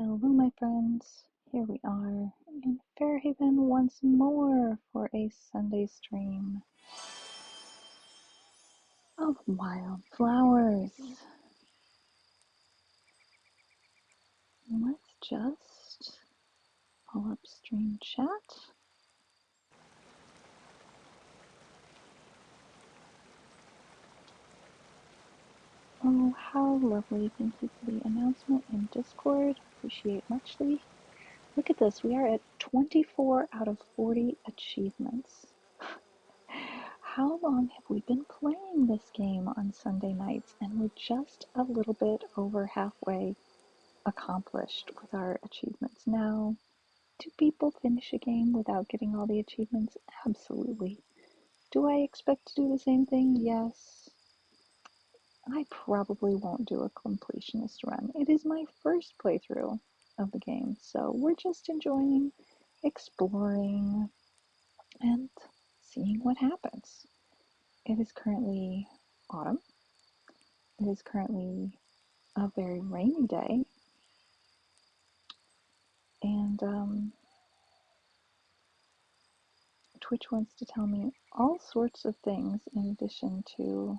Hello, my friends. Here we are in Fairhaven once more for a Sunday stream of wildflowers. Let's just pull up stream chat. Oh, how lovely. Thank you for the announcement in Discord. Appreciate muchly. Look at this. We are at 24 out of 40 achievements. How long have we been playing this game on Sunday nights? And we're just a little bit over halfway accomplished with our achievements. Now, do people finish a game without getting all the achievements? Absolutely. Do I expect to do the same thing? Yes. I probably won't do a completionist run. It is my first playthrough of the game, so we're just enjoying exploring and seeing what happens. It is currently autumn. It is currently a very rainy day, and Twitch wants to tell me all sorts of things in addition to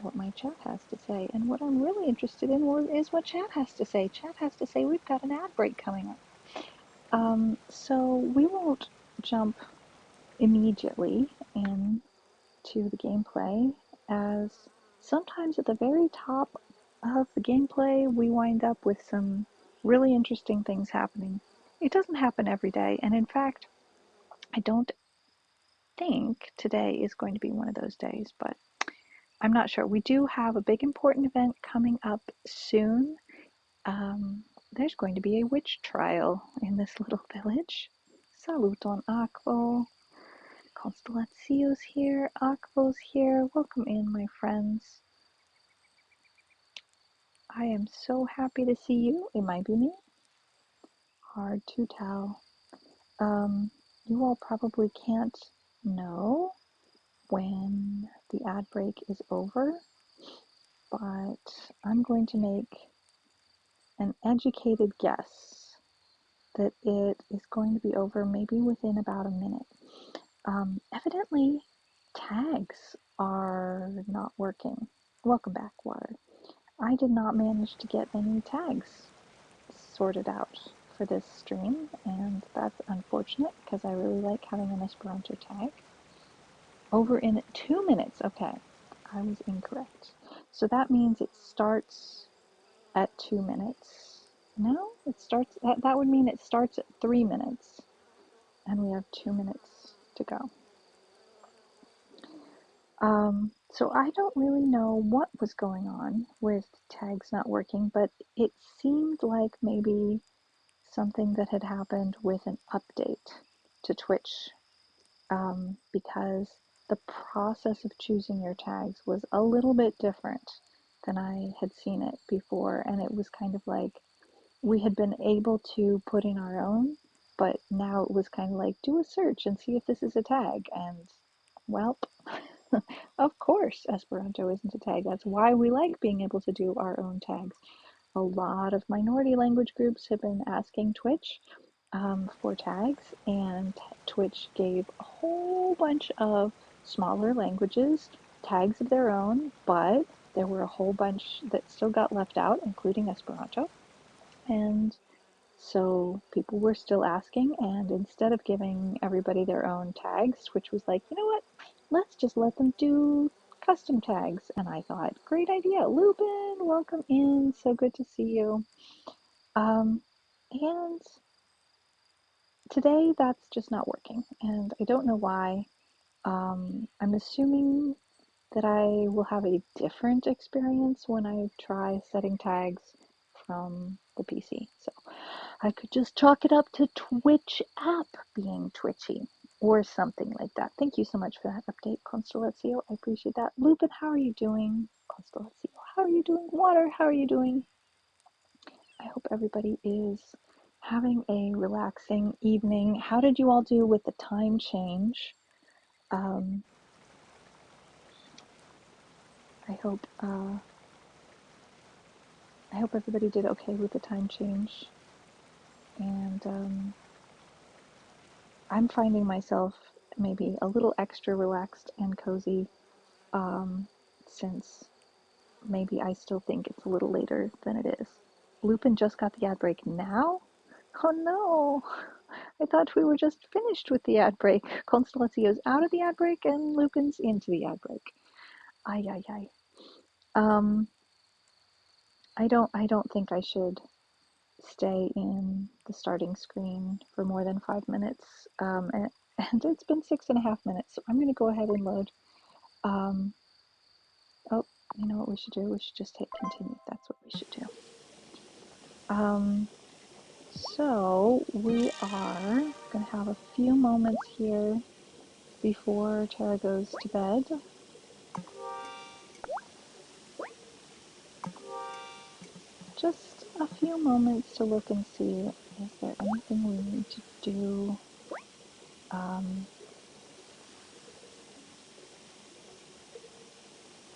what my chat has to say. And what I'm really interested in is what chat has to say. Chat has to say we've got an ad break coming up. So we won't jump immediately into the gameplay, as sometimes at the very top of the gameplay we wind up with some really interesting things happening. It doesn't happen every day, and in fact, I don't think today is going to be one of those days, but I'm not sure. We do have a big important event coming up soon. There's going to be a witch trial in this little village. Saluton Akvo. Constellatio's here. Akvo's here. Welcome in, my friends. I am so happy to see you. It might be me. Hard to tell. You all probably can't know when the ad break is over, but I'm going to make an educated guess that it is going to be over maybe within about a minute. Evidently, tags are not working. Welcome back, Water. I did not manage to get any tags sorted out for this stream, and that's unfortunate because I really like having an Esperanto tag. Over in 2 minutes. Okay, I was incorrect. So that means it starts at 2 minutes. No, it starts, that would mean it starts at 3 minutes, and we have 2 minutes to go. So I don't really know what was going on with tags not working, but it seemed like maybe something that had happened with an update to Twitch, because the process of choosing your tags was a little bit different than I had seen it before, and it was kind of like we had been able to put in our own, but now it was kind of like, do a search and see if this is a tag, and well, of course Esperanto isn't a tag. That's why we like being able to do our own tags. A lot of minority language groups have been asking Twitch for tags, and Twitch gave a whole bunch of smaller languages tags of their own, but there were a whole bunch that still got left out, including Esperanto. And so people were still asking, and instead of giving everybody their own tags, Twitch was like, you know what, let's just let them do custom tags. And I thought, great idea. Lupin, welcome in. So good to see you. And today that's just not working, and I don't know why. I'm assuming that I will have a different experience when I try setting tags from the PC. So I could just chalk it up to Twitch app being twitchy or something like that. Thank you so much for that update, Constellatio. I appreciate that. Lupin, how are you doing? Constellatio, how are you doing? Water, how are you doing? I hope everybody is having a relaxing evening. How did you all do with the time change? I hope I hope everybody did okay with the time change. And I'm finding myself maybe a little extra relaxed and cozy since maybe I still think it's a little later than it is. Lupin just got the ad break now? Oh no! I thought we were just finished with the ad break. Constellaccio's out of the ad break and Lupin's into the ad break. Ay ay ay. Um, I don't think I should stay in the starting screen for more than 5 minutes. And it's been 6.5 minutes, so I'm going to go ahead and load. Oh, you know what we should do? We should just hit continue. That's what we should do. So we are going to have a few moments here before Tara goes to bed. Just a few moments to look and see, is there anything we need to do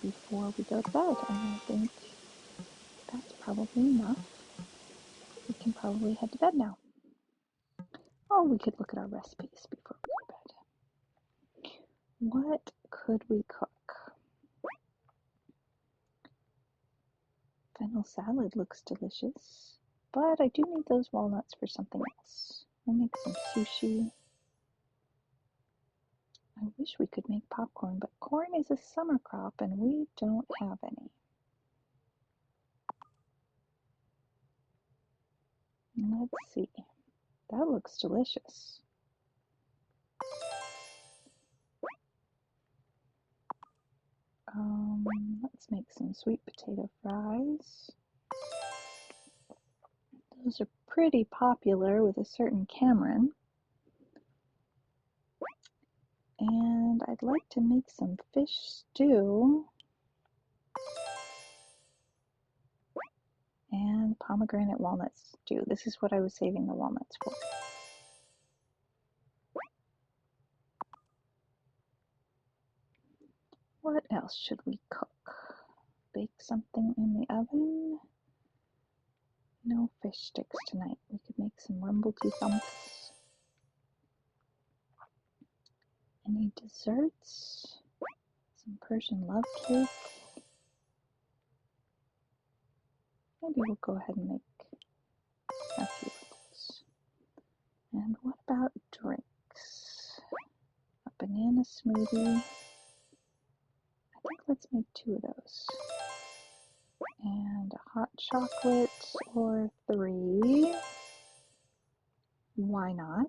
before we go to bed? And I think that's probably enough. We can probably head to bed now. Or we could look at our recipes before we go to bed. What could we cook? Fennel salad looks delicious, but I do need those walnuts for something else. We'll make some sushi. I wish we could make popcorn, but corn is a summer crop and we don't have any. Let's see. That looks delicious. Let's make some sweet potato fries. Those are pretty popular with a certain Cameron. And I'd like to make some fish stew and pomegranate walnut stew. This is what I was saving the walnuts for. What else should we cook? Bake something in the oven? No fish sticks tonight. We could make some rumblety thumps. Any desserts? Some Persian love cake. Maybe we'll go ahead and make a few of those. And what about drinks? A banana smoothie. I think let's make 2 of those. And a hot chocolate or 3. Why not?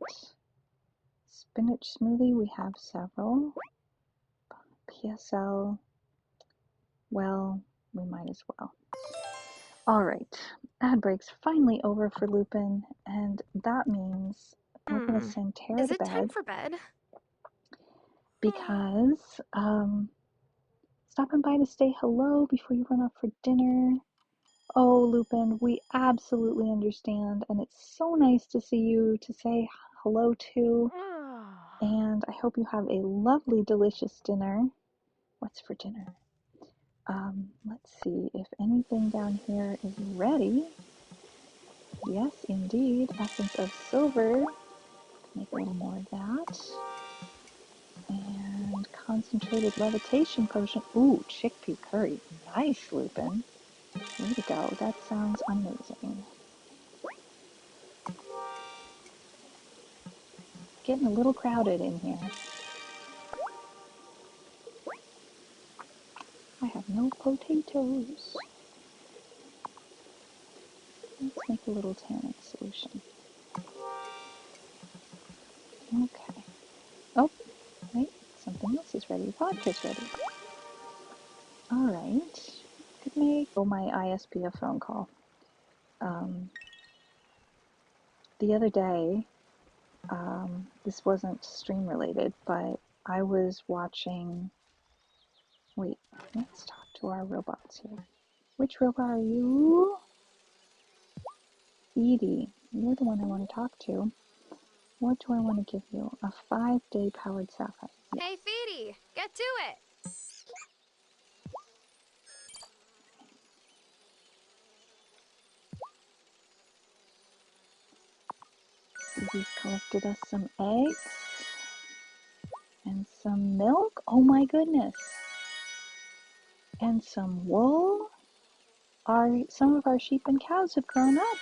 Spinach smoothie, we have several. PSL, well, we might as well. Alright, ad break's finally over for Lupin, and that means we're going to send Tara Is to it time bed for bed? because stopping by to say hello before you run off for dinner. Oh, Lupin, we absolutely understand, and it's so nice to see you to say hello to. And I hope you have a lovely, delicious dinner. What's for dinner? Let's see if anything down here is ready. Yes, indeed. Essence of silver. Make a little more of that. And concentrated levitation potion. Ooh, chickpea curry. Nice, Lupin. Way to go. That sounds amazing. Getting a little crowded in here. I have no potatoes. Let's make a little tannic solution. Okay. Oh, wait. Something else is ready. Vodka's ready. Alright. Could make my ISP a phone call. The other day, this wasn't stream related, but I was watching. Wait, let's talk to our robots here. Which robot are you? Edie, you're the one I want to talk to. What do I want to give you? A 5-day powered sapphire. Yes. Hey, Feety, get to it! He's collected us some eggs and some milk. Oh my goodness. And some wool. Some of our sheep and cows have grown up.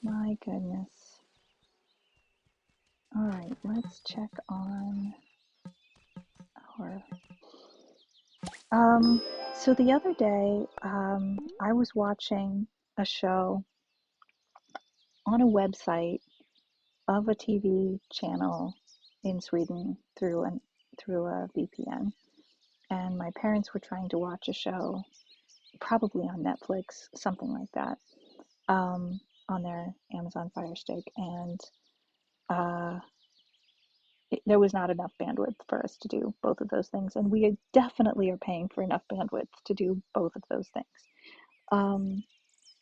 My goodness. All right, let's check on our. So the other day, I was watching a show on a website of a TV channel in Sweden through a VPN, and my parents were trying to watch a show, probably on Netflix, something like that, on their Amazon Fire Stick, and uh, there was not enough bandwidth for us to do both of those things, and we definitely are paying for enough bandwidth to do both of those things.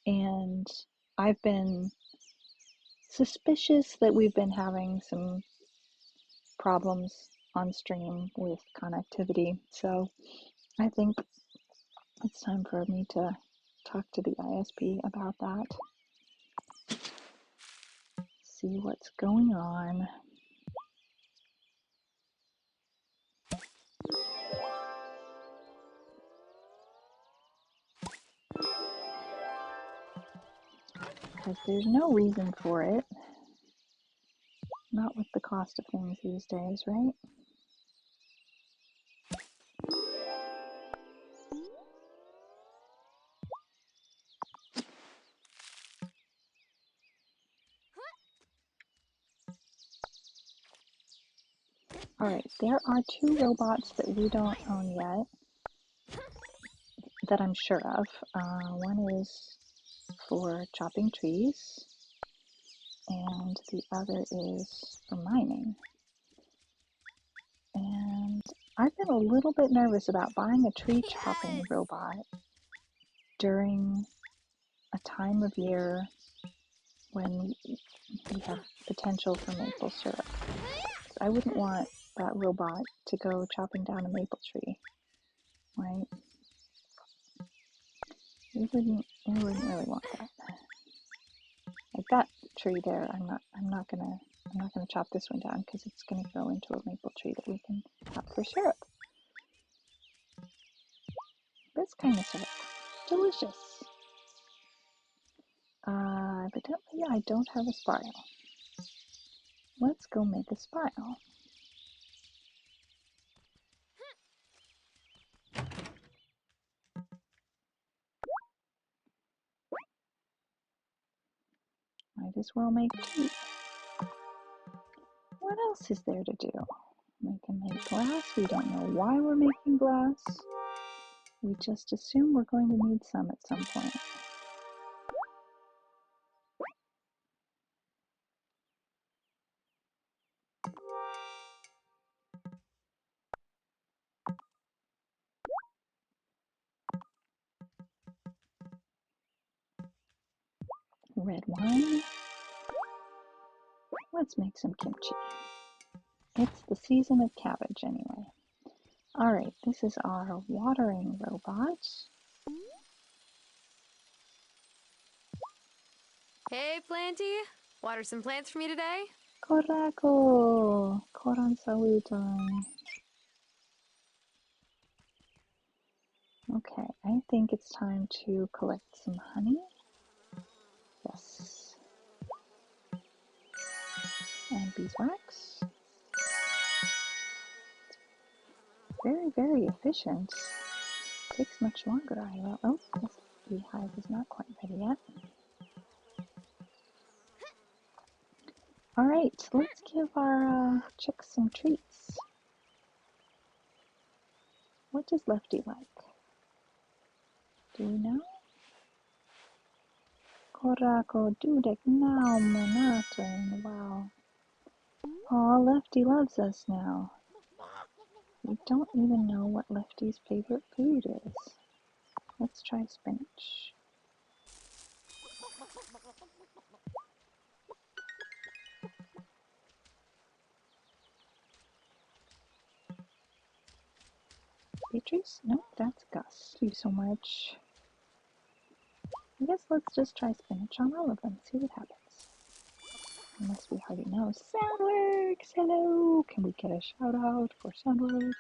And I've been suspicious that we've been having some problems on stream with connectivity, so I think it's time for me to talk to the ISP about that, see what's going on. Because there's no reason for it. Not with the cost of things these days, right? Alright, there are 2 robots that we don't own yet, that I'm sure of. One is for chopping trees, and the other is for mining. And I've been a little bit nervous about buying a tree chopping Yes! robot during a time of year when we have potential for maple syrup. I wouldn't want that robot to go chopping down a maple tree, right? We wouldn't really want that. Like that tree there, I'm not gonna chop this one down because it's gonna grow into a maple tree that we can have for syrup. This kind of syrup, delicious. Evidently I don't have a spiral. Let's go make a spiral. Might as well make tea. What else is there to do? We can make glass. We don't know why we're making glass. We just assume we're going to need some at some point. Red wine. Let's make some kimchi. It's the season of cabbage anyway. Alright, this is our watering robot. Hey, Planty. Water some plants for me today? Korako! Koran saluton. Okay, I think it's time to collect some honey. Yes. And beeswax. Very, very efficient. Takes much longer, I will. Oh, this beehive is not quite ready yet. Alright, let's give our chicks some treats. What does Lefty like? Do we know? Korako dudek now monaten. Wow. Aw, Lefty loves us now. We don't even know what Lefty's favorite food is. Let's try spinach. Beatrice? Nope, that's Gus. Thank you so much. I guess let's just try spinach on all of them, see what happens. Unless we already know. Soundworks, hello! Can we get a shout out for Soundworks?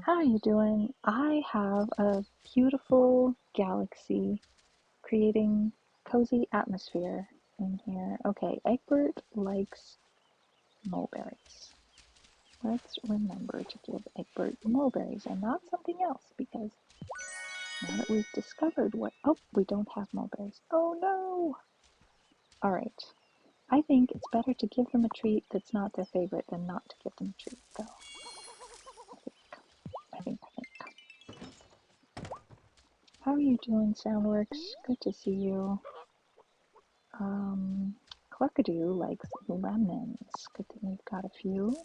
How are you doing? I have a beautiful galaxy creating cozy atmosphere in here. Okay, Egbert likes mulberries. Let's remember to give Egbert mulberries and not something else because now that we've discovered what... Oh, we don't have mulberries. Oh no! Alright. I think it's better to give them a treat that's not their favorite than not to give them a treat, though. I think. How are you doing, Soundworks? Good to see you. Cluckadoo likes lemons. Good thing we've got a few.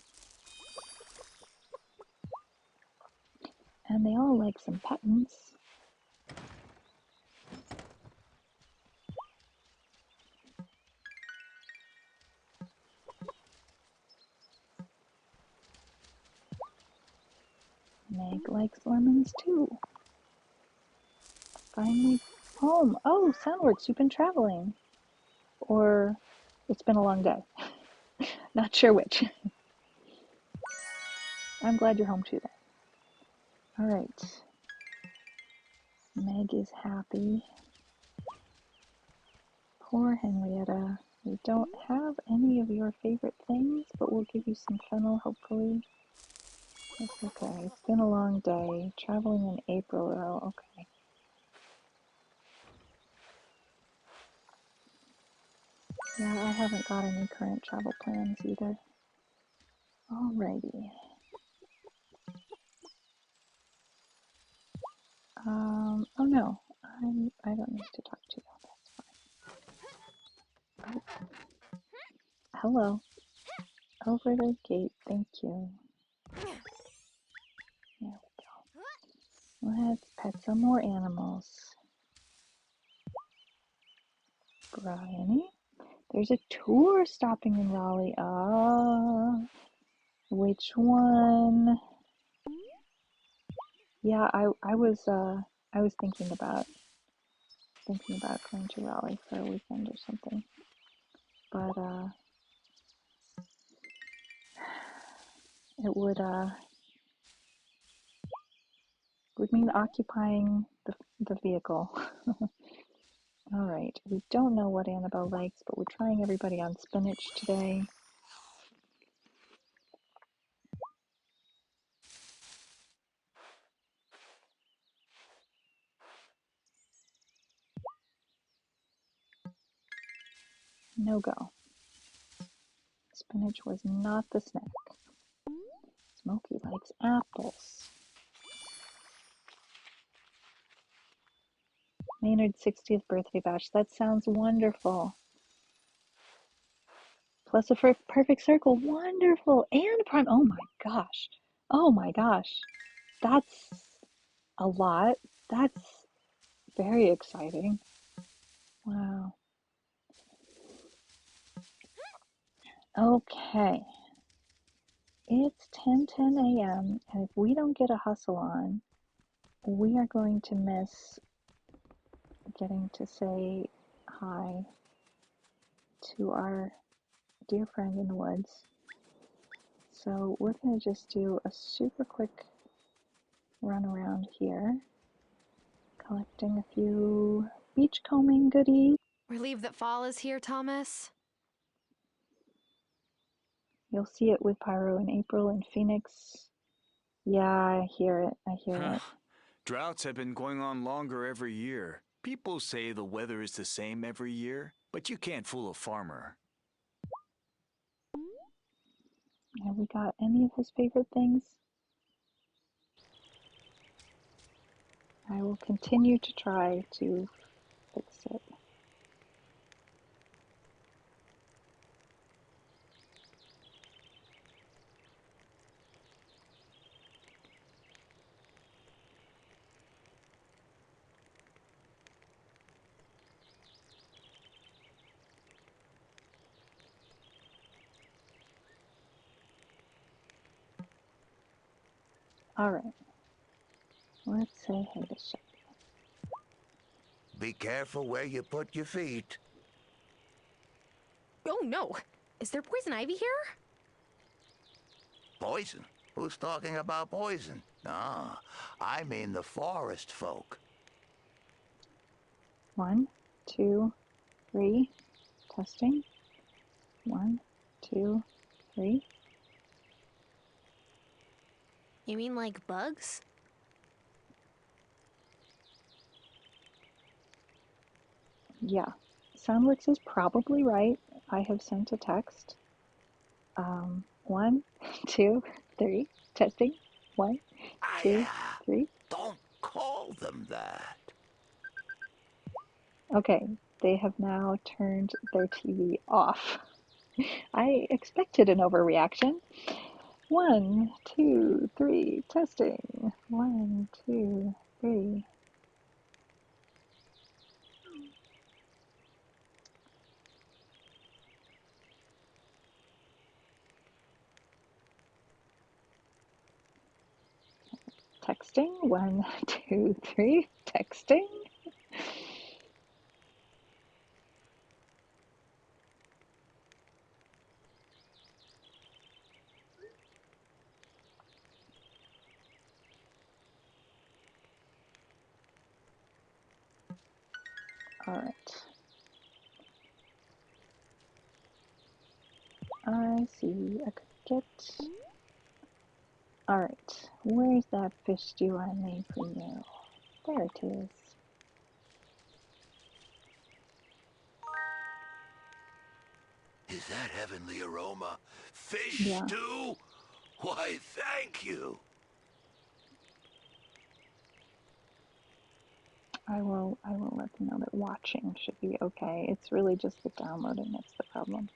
And they all like some patents. Meg likes lemons too. Finally home. Oh, Soundworks, you've been traveling. Or it's been a long day. Not sure which. I'm glad you're home too then. Alright. Meg is happy. Poor Henrietta. We don't have any of your favorite things, but we'll give you some fennel, hopefully. That's okay. It's been a long day. Traveling in April, oh, okay. Yeah, I haven't got any current travel plans either. Alrighty. Oh no, I don't need to talk to you. That's fine. Oh, hello. Over the gate, thank you. There we go. Let's pet some more animals. Bryony. There's a tour stopping in Raleigh. Which one? Yeah, I was thinking about going to Raleigh for a weekend or something. But it would mean occupying the vehicle. Alright, we don't know what Annabelle likes, but we're trying everybody on spinach today. No go. Spinach was not the snack. Smokey likes apples. Maynard's 60th birthday bash. That sounds wonderful. Plus a perfect circle. Wonderful. And prime. Oh my gosh. Oh my gosh. That's a lot. That's very exciting. Wow. Okay. It's 10:10 a.m. and if we don't get a hustle on, we are going to miss getting to say hi to our dear friend in the woods. So we're going to just do a super quick run around here, collecting a few beachcombing goodies. Relieved that fall is here, Thomas? You'll see it with Pyro in April in Phoenix. Yeah, I hear it. I hear Huh. it. Droughts have been going on longer every year. People say the weather is the same every year, but you can't fool a farmer. Have we got any of his favorite things? I will continue to try to fix it. Alright, let's say hey to Shelby. Be careful where you put your feet. Oh no! Is there poison ivy here? Poison? Who's talking about poison? Ah, I mean the forest folk. 1, 2, 3. Testing. 1, 2, 3. You mean like bugs? Yeah. Soundworks is probably right. I have sent a text. 1, 2, 3. Testing. 1, I, 2, 3. don't call them that. Okay, they have now turned their TV off. I expected an overreaction. 1, 2, 3. Testing. 1, 2, 3. Texting. 1, 2, 3. Texting. All right. I see a cricket. All right. Where's that fish stew I made for you? There it is. Is that heavenly aroma? Fish Yeah, stew? Why, thank you. I will let them know that watching should be okay. It's really just the downloading that's the problem.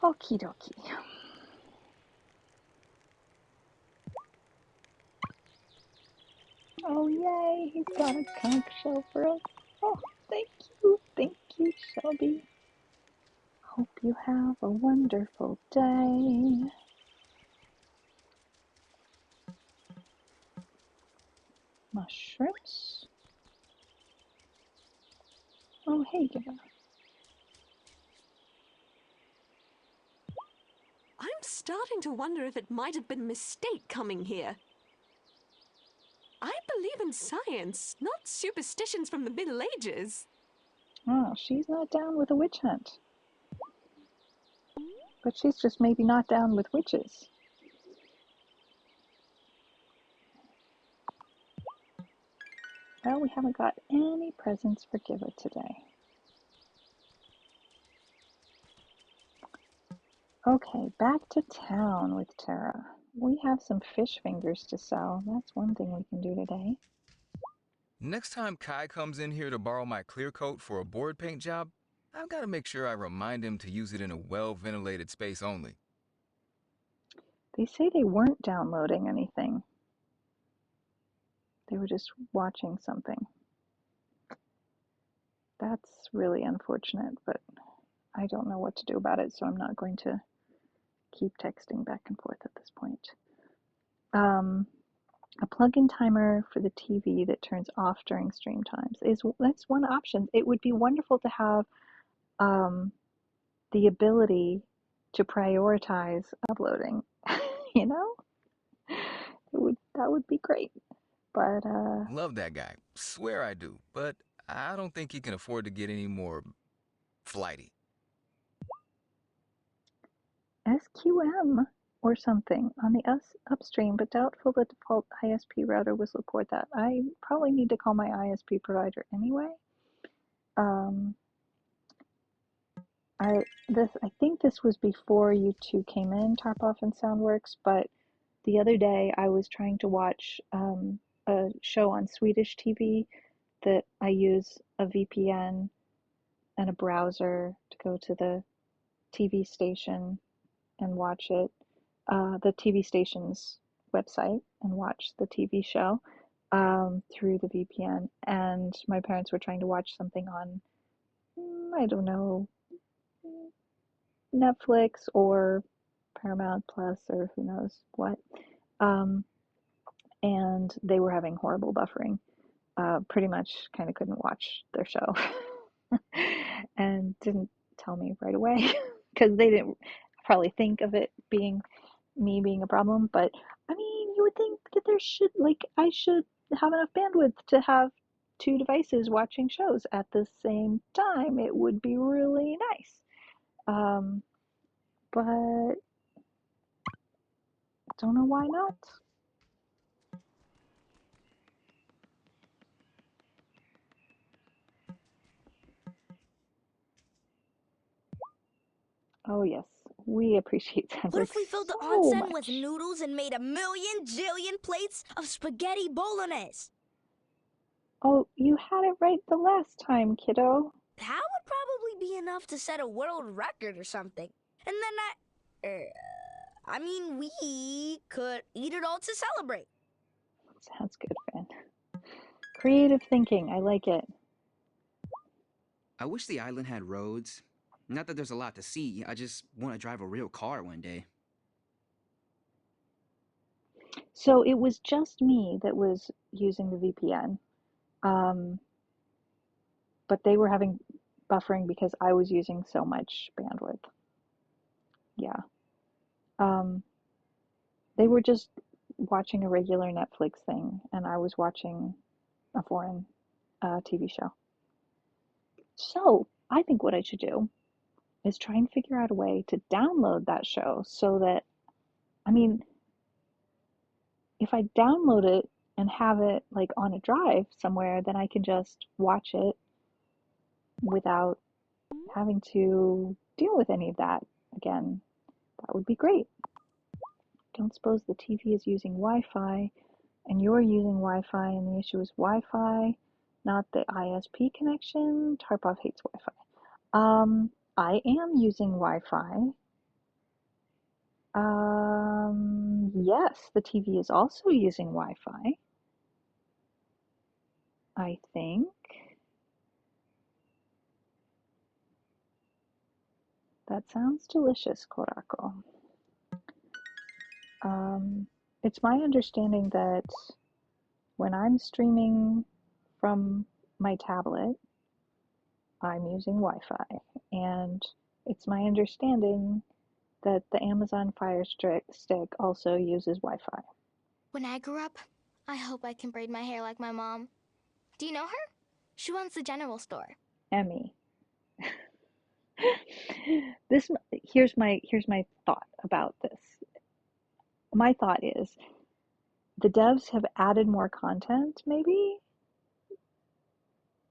Okie dokie. Oh yay, he's got a conch shell for us. Oh, thank you. Thank you, Shelby. Hope you have a wonderful day. Mushrooms? Oh, hey, Giva. I'm starting to wonder if it might have been a mistake coming here. I believe in science, not superstitions from the Middle Ages. Oh, she's not down with a witch hunt. But she's just maybe not down with witches. Well, we haven't got any presents for Giva today. Okay, back to town with Tara. We have some fish fingers to sell. That's one thing we can do today. Next time Kai comes in here to borrow my clear coat for a board paint job, I've got to make sure I remind him to use it in a well-ventilated space only. They say they weren't downloading anything. They were just watching something. That's really unfortunate, but I don't know what to do about it, so I'm not going to keep texting back and forth at this point. A plug-in timer for the TV that turns off during stream times that's one option. It would be wonderful to have the ability to prioritize uploading. You know, that would be great. But Love that guy. Swear I do. But I don't think he can afford to get any more flighty. SQM or something on the upstream, but doubtful the default ISP router will support that. I probably need to call my ISP provider anyway. Um, I think this was before you two came in, Tarpoff and Soundworks, but the other day I was trying to watch a show on Swedish TV that I use a VPN and a browser to go to the TV station and watch it. The TV station's website and watch the TV show through the VPN, and my parents were trying to watch something on, I don't know, Netflix or Paramount Plus or who knows what. Um, and they were having horrible buffering. Pretty much kind of couldn't watch their show and didn't tell me right away because they didn't probably think of it being me being a problem. But I mean, you would think that there should, like, I should have enough bandwidth to have two devices watching shows at the same time. It would be really nice. But don't know why not. Oh yes, we appreciate What Sandworks if we filled the so onsen with much. noodles and made a million jillion plates of spaghetti bolognese? Oh, you had it right the last time, kiddo. That would probably be enough to set a world record or something. And then I mean, we could eat it all to celebrate. Sounds good, Fran. Creative thinking, I like it. I wish the island had roads. Not that there's a lot to see, I just want to drive a real car one day. So it was just me that was using the VPN, um, but they were having buffering because I was using so much bandwidth. Yeah. Um, they were just watching a regular Netflix thing, and I was watching a foreign TV show. So I think what I should do is try and figure out a way to download that show so that, I mean, if I download it and have it like on a drive somewhere, then I can just watch it without having to deal with any of that again. That would be great. Don't suppose the TV is using Wi-Fi and you're using Wi-Fi and the issue is Wi-Fi, not the ISP connection. Tarpov hates Wi-Fi. I am using Wi-Fi. Yes, the TV is also using Wi-Fi, I think. That sounds delicious, Korako. It's my understanding that when I'm streaming from my tablet, I'm using Wi-Fi, and it's my understanding that the Amazon Fire Stick also uses Wi-Fi. When I grow up, I hope I can braid my hair like my mom. Do you know her? She runs the general store. Emmy. This here's my thought about this. My thought is the devs have added more content maybe,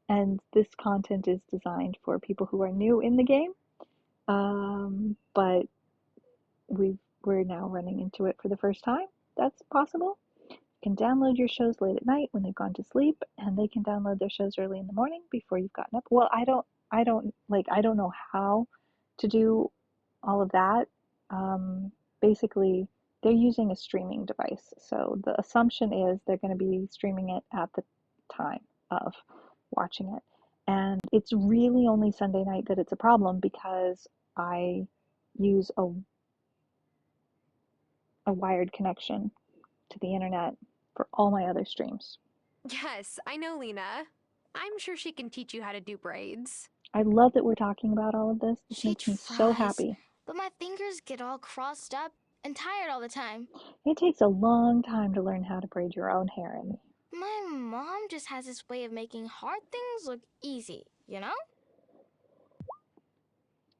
and this content is designed for people who are new in the game. But we're now running into it for the first time. That's possible. You can download your shows late at night when they've gone to sleep, and they can download their shows early in the morning before you've gotten up. Well, I don't know how to do all of that. Basically, they're using a streaming device, so the assumption is they're going to be streaming it at the time of watching it. And it's really only Sunday night that it's a problem because I use a wired connection to the internet for all my other streams. Yes, I know, Lena. I'm sure she can teach you how to do braids. I love that we're talking about all of this. This She makes me so tries, happy. but my fingers get all crossed up and tired all the time. It takes a long time to learn how to braid your own hair, Emmy. My mom just has this way of making hard things look easy, you know?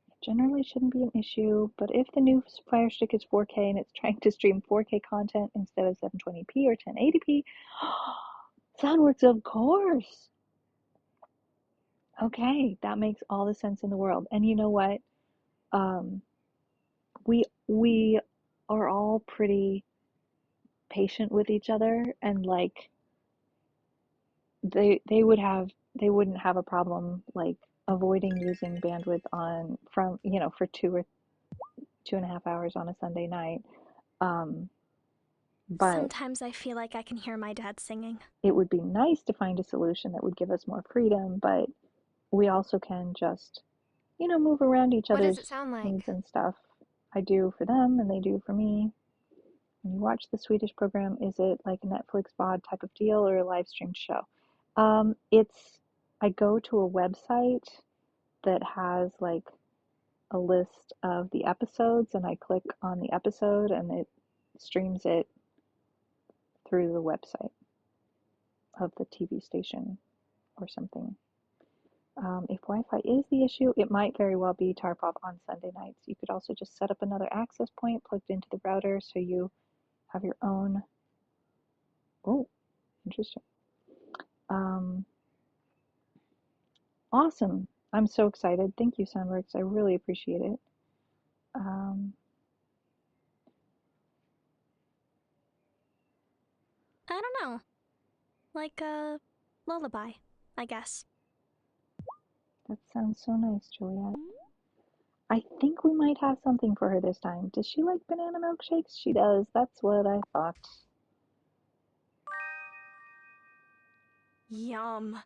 It generally shouldn't be an issue, but if the new Fire Stick is 4K and it's trying to stream 4K content instead of 720p or 1080p, Soundworks, of course. Okay, that makes all the sense in the world. And you know what? Um, we are all pretty patient with each other, and like they wouldn't have a problem like avoiding using bandwidth on from for 2 or 2.5 hours on a Sunday night, um, But Sometimes I feel like I can hear my dad singing. it would be nice to find a solution that would give us more freedom, but we also can just, move around each What does it other's sound needs like? and stuff. I do for them and they do for me. When you watch the Swedish program, is it like a Netflix VOD type of deal or a live streamed show? I go to a website that has like a list of the episodes and I click on the episode and it streams it through the website of the TV station or something. If Wi-Fi is the issue, it might very well be Tarpov on Sunday nights. You could also just set up another access point plugged into the router so you have your own. Oh, interesting. Awesome. I'm so excited. Thank you, Sunworks. I really appreciate it. I don't know. Like a lullaby, I guess. That sounds so nice, Juliet. I think we might have something for her this time. Does she like banana milkshakes? She does. That's what I thought. Yum.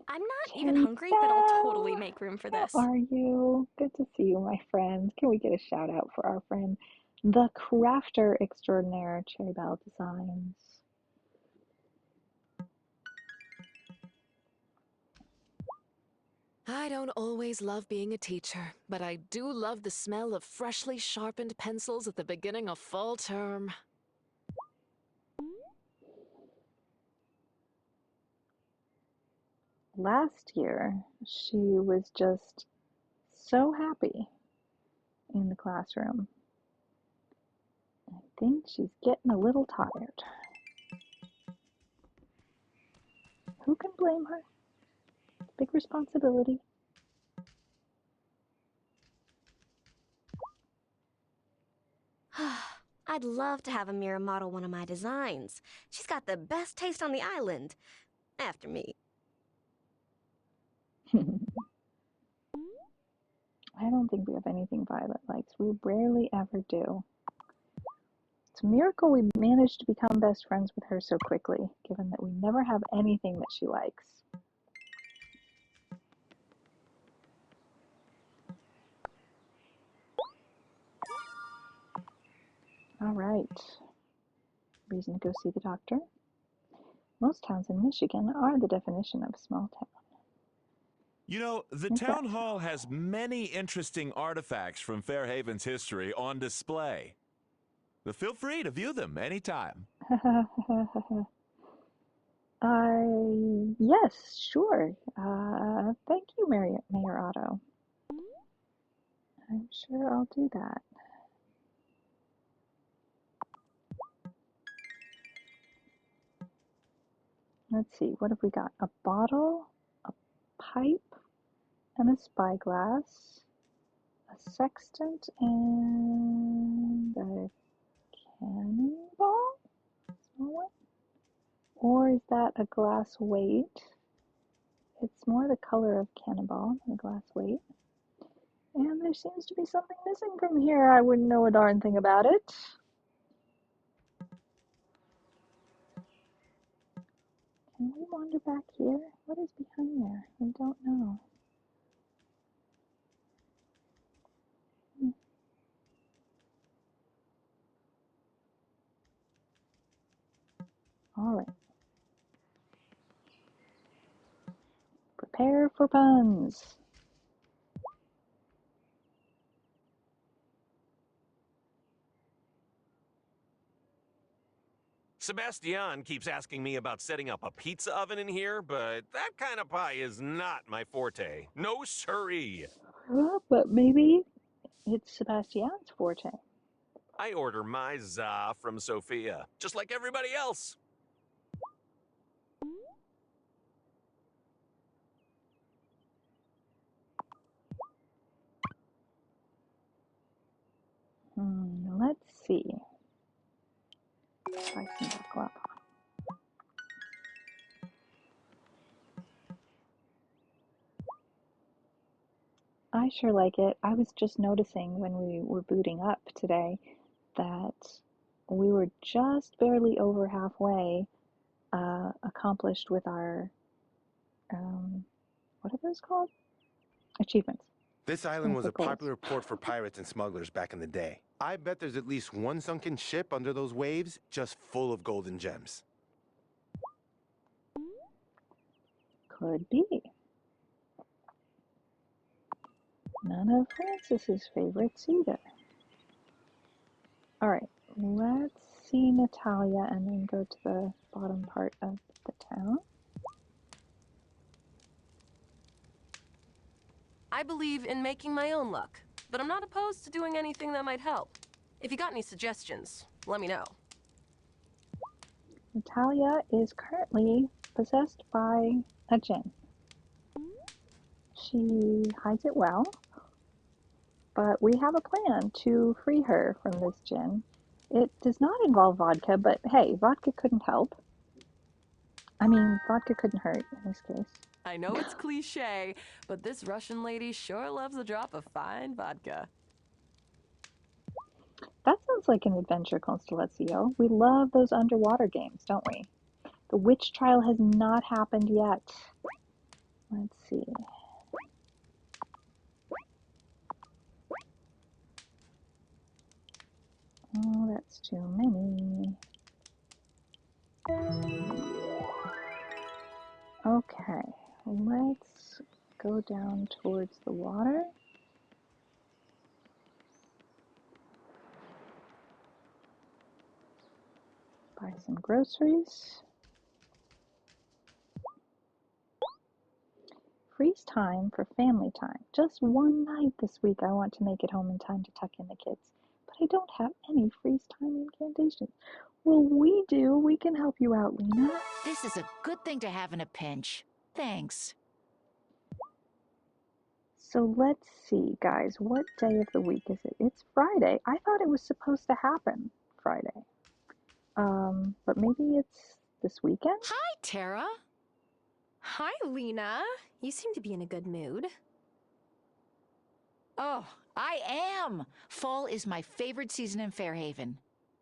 I'm not even Carrie hungry, but I'll totally Bell, make room for how this. are you? Good to see you, my friend. Can we get a shout out for our friend, the crafter extraordinaire, Cherry Bell Designs? I don't always love being a teacher, but I do love the smell of freshly sharpened pencils at the beginning of fall term. Last year, she was just so happy in the classroom. I think she's getting a little tired. Who can blame her? Big responsibility. I'd love to have Amira model one of my designs. She's got the best taste on the island. After me. I don't think we have anything Violet likes. We rarely ever do. It's a miracle we managed to become best friends with her so quickly, given that we never have anything that she likes. All right. Reason to go see the doctor. Most towns in Michigan are the definition of a small town. You know, the Where's town that? hall has many interesting artifacts from Fairhaven's history on display. But feel free to view them anytime. Yes, sure. Thank you, Mayor Otto. I'm sure I'll do that. Let's see, what have we got? A bottle, a pipe, and a spyglass, a sextant, and a cannonball? Small one? Or is that a glass weight? It's more the color of cannonball than a glass weight. And there seems to be something missing from here. I wouldn't know a darn thing about it. Can we wander back here? What is behind there? I don't know. All right. Prepare for puns. Sebastian keeps asking me about setting up a pizza oven in here, but that kind of pie is not my forte. No siree. But maybe it's Sebastian's forte. I order my za from Sophia, just like everybody else. Let's see. Try some baklava. I sure like it. I was just noticing when we were booting up today that we were just barely over halfway accomplished with our, what are those called? Achievements. This island That's was the a goals. popular port for pirates and smugglers back in the day. I bet there's at least one sunken ship under those waves just full of golden gems. Could be. None of Francis's favorites either. All right, let's see Natalia and then go to the bottom part of the town. I believe in making my own luck, but I'm not opposed to doing anything that might help. If you got any suggestions, let me know. Natalia is currently possessed by a djinn. She hides it well, but we have a plan to free her from this djinn. It does not involve vodka, but hey, vodka couldn't help. I mean, vodka couldn't hurt in this case. I know it's cliche, but this Russian lady sure loves a drop of fine vodka. That sounds like an adventure, Constellazio. We love those underwater games, don't we? The witch trial has not happened yet. Let's see. Oh, that's too many. Okay, let's go down towards the water. Buy some groceries. Freeze time for family time. Just one night this week. I want to make it home in time to tuck in the kids, but I don't have any freeze time incantations. Well, we do. We can help you out, Lena. This is a good thing to have in a pinch. Thanks. So let's see, guys. What day of the week is it? It's Friday. I thought it was supposed to happen Friday. But maybe it's this weekend? Hi, Tara. Hi, Lena. You seem to be in a good mood. Oh, I am. Fall is my favorite season in Fairhaven.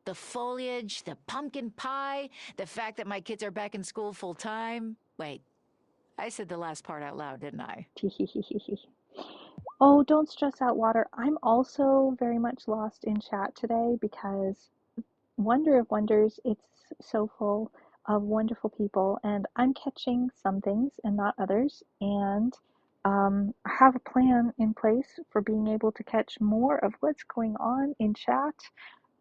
The foliage, the pumpkin pie, the fact that my kids are back in school full time. Wait, I said the last part out loud, didn't I? Oh, don't stress out, Water. I'm also very much lost in chat today because Wonder of Wonders, it's so full of wonderful people, and I'm catching some things and not others, and I have a plan in place for being able to catch more of what's going on in chat,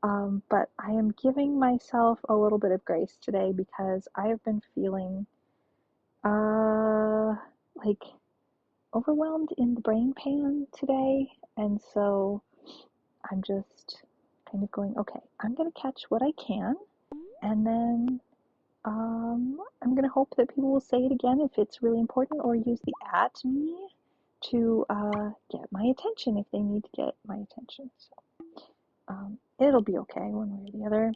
but I am giving myself a little bit of grace today because I have been feeling like overwhelmed in the brain pan today, and so I'm just kind of going, okay, I'm going to catch what I can, and then I'm going to hope that people will say it again if it's really important, or use the at me to get my attention if they need to get my attention. So it'll be okay one way or the other.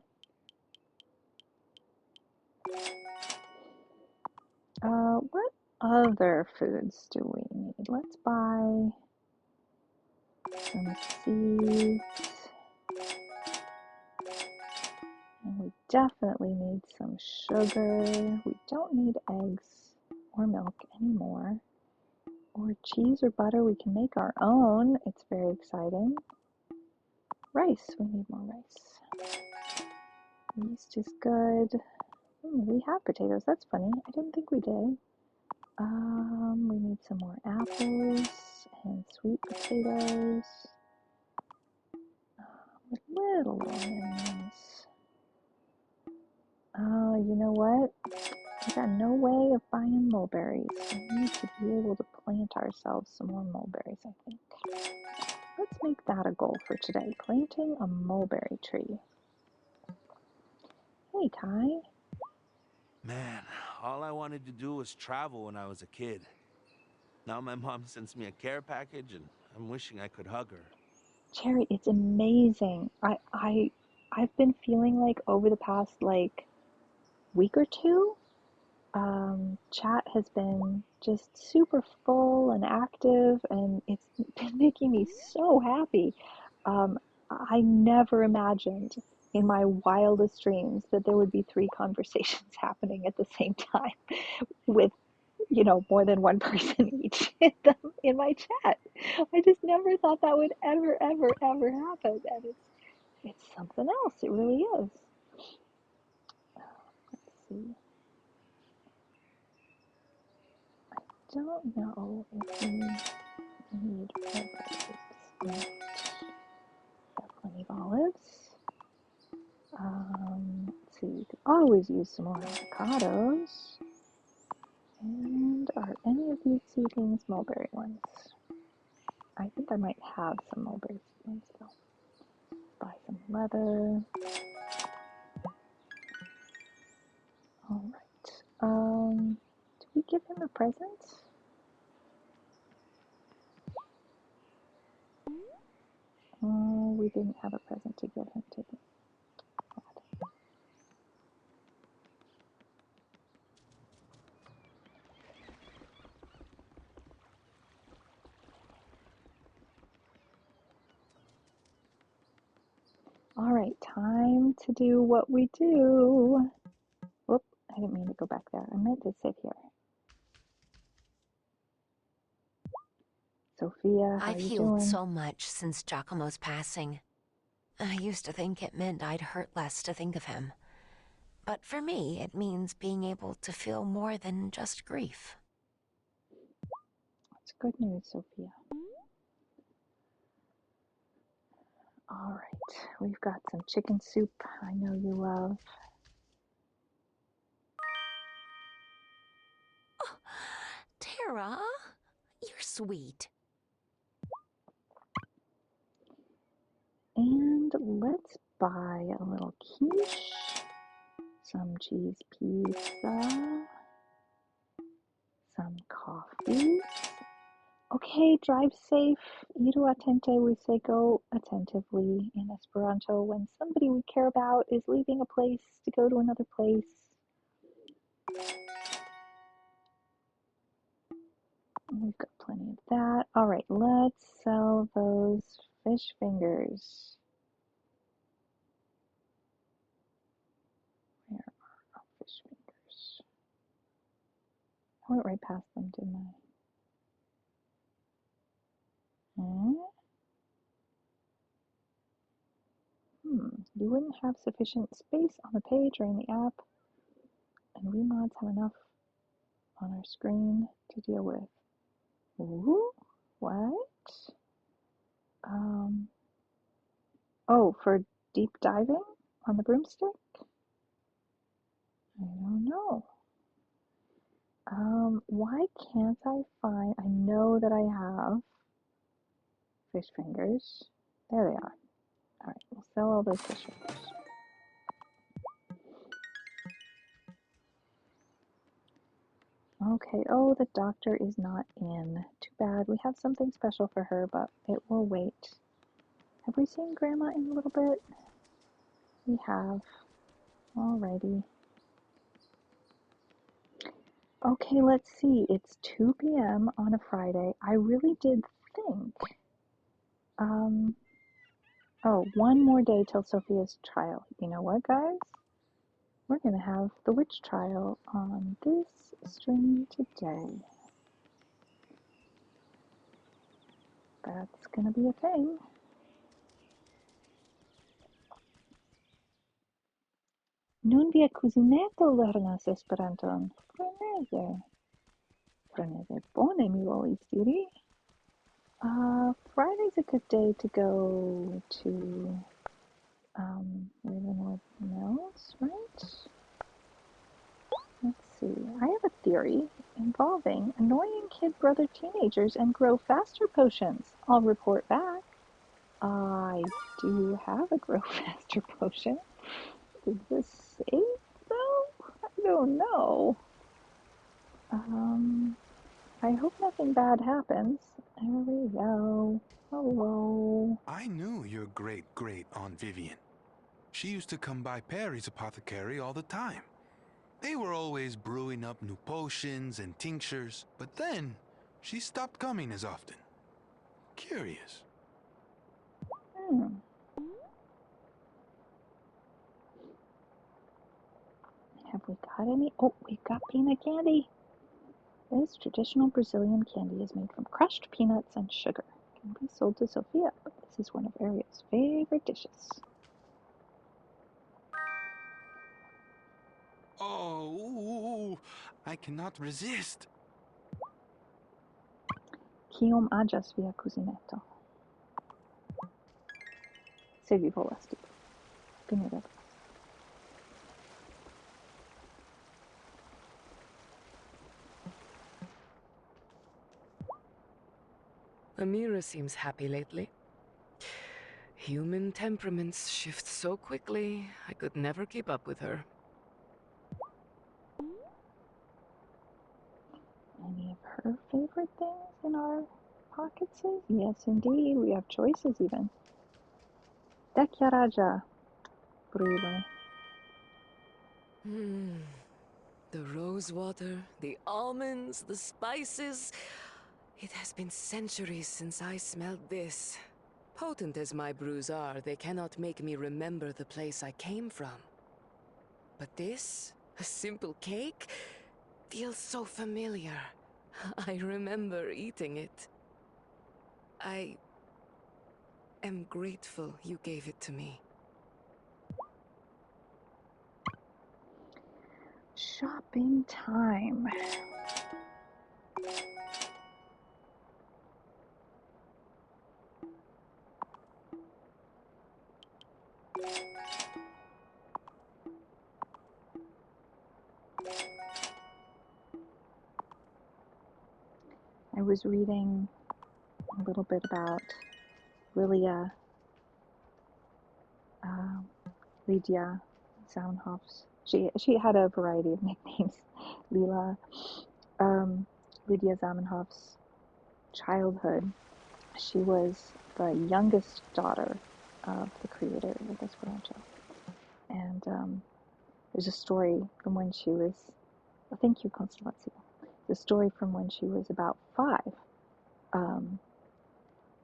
What other foods do we need? Let's buy some seeds. And we definitely need some sugar. We don't need eggs or milk anymore. Or cheese or butter, we can make our own. It's very exciting. Rice, we need more rice. Yeast is good. We have potatoes, that's funny. I didn't think we did. We need some more apples and sweet potatoes. With little onions. You know what? We got no way of buying mulberries. We need to be able to plant ourselves some more mulberries, I think. Let's make that a goal for today. Planting a mulberry tree. Hey, Kai. Man, all I wanted to do was travel when I was a kid. Now my mom sends me a care package and I'm wishing I could hug her. Cherry, it's amazing. I've been feeling like over the past week or two, chat has been just super full and active, and it's been making me so happy. I never imagined in my wildest dreams that there would be three conversations happening at the same time with, more than one person each in my chat. I just never thought that would ever, ever, ever happen. And it's something else. It really is. Let's see. I don't know if we need more grapes. Got plenty of olives. Let's see, we could always use some more avocados. And are any of these seedlings mulberry ones? I think I might have some mulberry seedlings though. Buy some leather. Alright. Did we give him a present? Oh, we didn't have a present to give him, did we? Alright, time to do what we do. Whoop, I didn't mean to go back there. I meant to sit here. Sophia, how I've you healed doing? so much since Giacomo's passing. I used to think it meant I'd hurt less to think of him. But for me, it means being able to feel more than just grief. That's good news, Sophia. Alright, we've got some chicken soup I know you love. Oh, Tara, you're sweet. And let's buy a little quiche, some cheese pizza, some coffee. Okay, drive safe. Iru attente, we say go attentively in Esperanto when somebody we care about is leaving a place to go to another place. We've got plenty of that. All right, let's sell those fish fingers. Where are our fish fingers? I went right past them, didn't I? You wouldn't have sufficient space on the page or in the app, and we mods have enough on our screen to deal with. Ooh, what? Oh, for deep diving on the broomstick? I don't know. Why can't I find, I know that I have fish fingers. There they are. Alright, we'll sell all those fish fingers. Okay, oh, the doctor is not in. Too bad. We have something special for her, but it will wait. Have we seen Grandma in a little bit? We have. Alrighty. Okay, let's see. It's 2 p.m. on a Friday. I really did think, oh, one more day till Sophia's trial. You know what, guys? We're gonna have the witch trial on this stream today. That's gonna be a thing. Nun via cuzineto lernas Esperanton. Freneze. Freneze bone, mi volis diri. Friday's a good day to go to Ravenwood Mills, right? Let's see. I have a theory involving annoying kid brother teenagers and grow faster potions. I'll report back. I do have a grow faster potion. Is this safe though? I don't know. I hope nothing bad happens. There we go. Hello. I knew your great-great-aunt Vivian. She used to come by Perry's apothecary all the time. They were always brewing up new potions and tinctures, but then she stopped coming as often. Curious. got any? Oh, we've got peanut candy. This traditional Brazilian candy is made from crushed peanuts and sugar. It can be sold to Sophia, but this is one of Ariel's favorite dishes. Oh, I cannot resist. Kiom ajas via cuzineto. Se vi volas, tipo. Pineda. Amira seems happy lately. Human temperaments shift so quickly, I could never keep up with her. Any of her favorite things in our pockets? Yes, indeed. We have choices even. Dekyaraja. Brilo. The rose water, the almonds, the spices. It has been centuries since I smelled this. Potent as my brews are, they cannot make me remember the place I came from. But this, a simple cake, feels so familiar. I remember eating it. I am grateful you gave it to me. Shopping time. I was reading a little bit about Lydia Zamenhof's. She had a variety of nicknames. Lila, Lydia Zamenhof's childhood. She was the youngest daughter of the creator of Esperanto, and there's a story from when she was. Oh, thank you, Constelacio. The story from when she was about 5.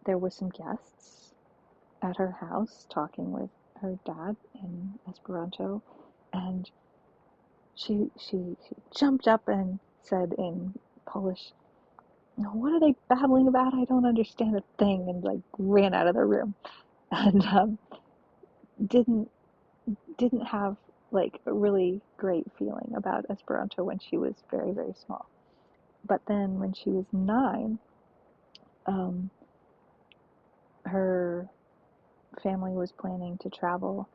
There were some guests at her house talking with her dad in Esperanto, and she jumped up and said in Polish, "What are they babbling about? I don't understand a thing," and like ran out of the room, and didn't have like a really great feeling about Esperanto when she was very, very small. But then when she was 9, her family was planning to travel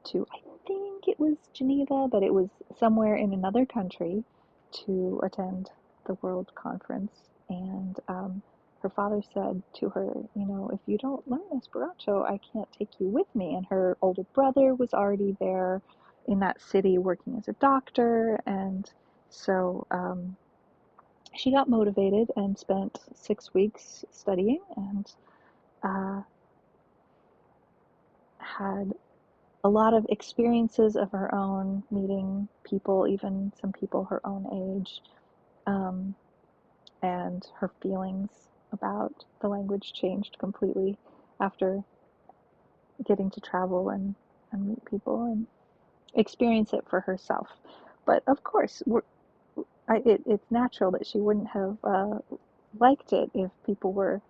to, I think it was Geneva, but it was somewhere in another country to attend the World Conference. And her father said to her, if you don't learn Esperanto, I can't take you with me. And her older brother was already there in that city working as a doctor. And so she got motivated and spent 6 weeks studying and had a lot of experiences of her own, meeting people, even some people her own age, and her feelings about the language changed completely after getting to travel and meet people and experience it for herself. But of course, it's natural that she wouldn't have liked it if people were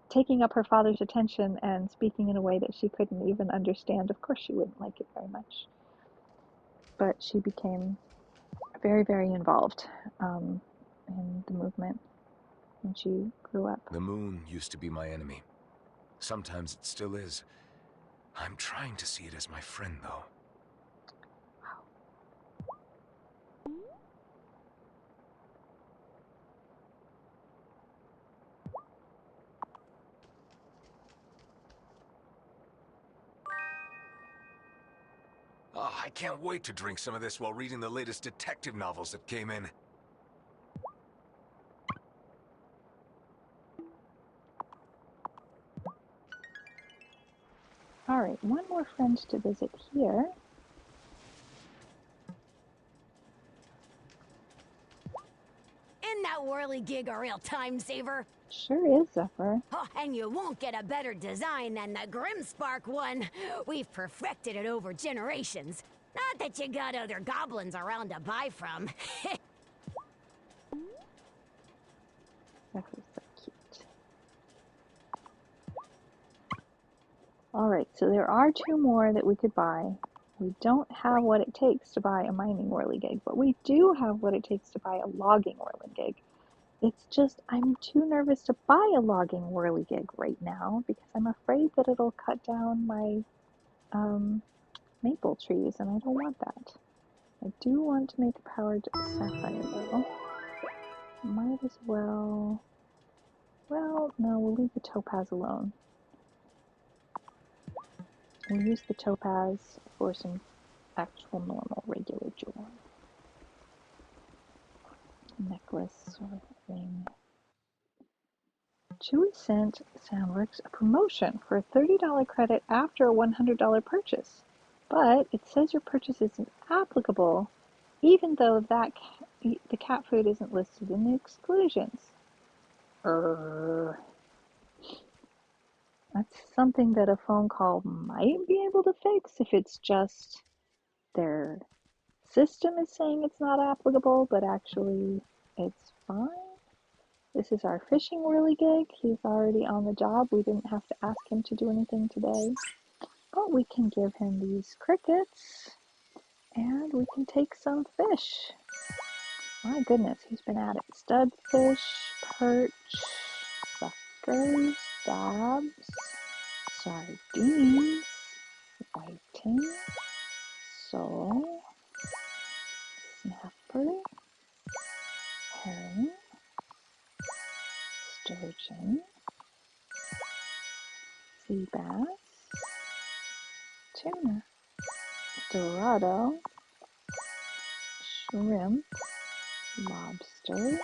taking up her father's attention and speaking in a way that she couldn't even understand. Of course she wouldn't like it very much. But she became very, very involved in the movement when she grew up. The moon used to be my enemy. Sometimes it still is. I'm trying to see it as my friend, though. Oh, I can't wait to drink some of this while reading the latest detective novels that came in. All right, one more friend to visit here. Isn't that whirligig a real time saver? Sure is, Zephyr. Oh, and you won't get a better design than the Grimspark one. We've perfected it over generations. Not that you got other goblins around to buy from. That was so cute. Alright, so there are 2 more that we could buy. We don't have what it takes to buy a mining whirligig, but we do have what it takes to buy a logging whirligig. It's just I'm too nervous to buy a logging whirligig right now because I'm afraid that it'll cut down my maple trees, and I don't want that. I do want to make a powered sapphire though. Might as well... Well, no, we'll leave the topaz alone. We'll use the topaz for some actual normal regular jewelry. Necklace or ring. Chewy sent Soundworks a promotion for a $30 credit after a $100 purchase, but it says your purchase isn't applicable even though the cat food isn't listed in the exclusions. That's something that a phone call might be able to fix if it's just their system is saying it's not applicable, but actually it's fine. This is our fishing whirligig. He's already on the job. We didn't have to ask him to do anything today. But we can give him these crickets and we can take some fish. My goodness, he's been at it. Studfish, perch, suckers, dabs, sardines, whiting, sole, snapper, herring, sturgeon, sea bass, tuna, dorado, shrimp, lobster,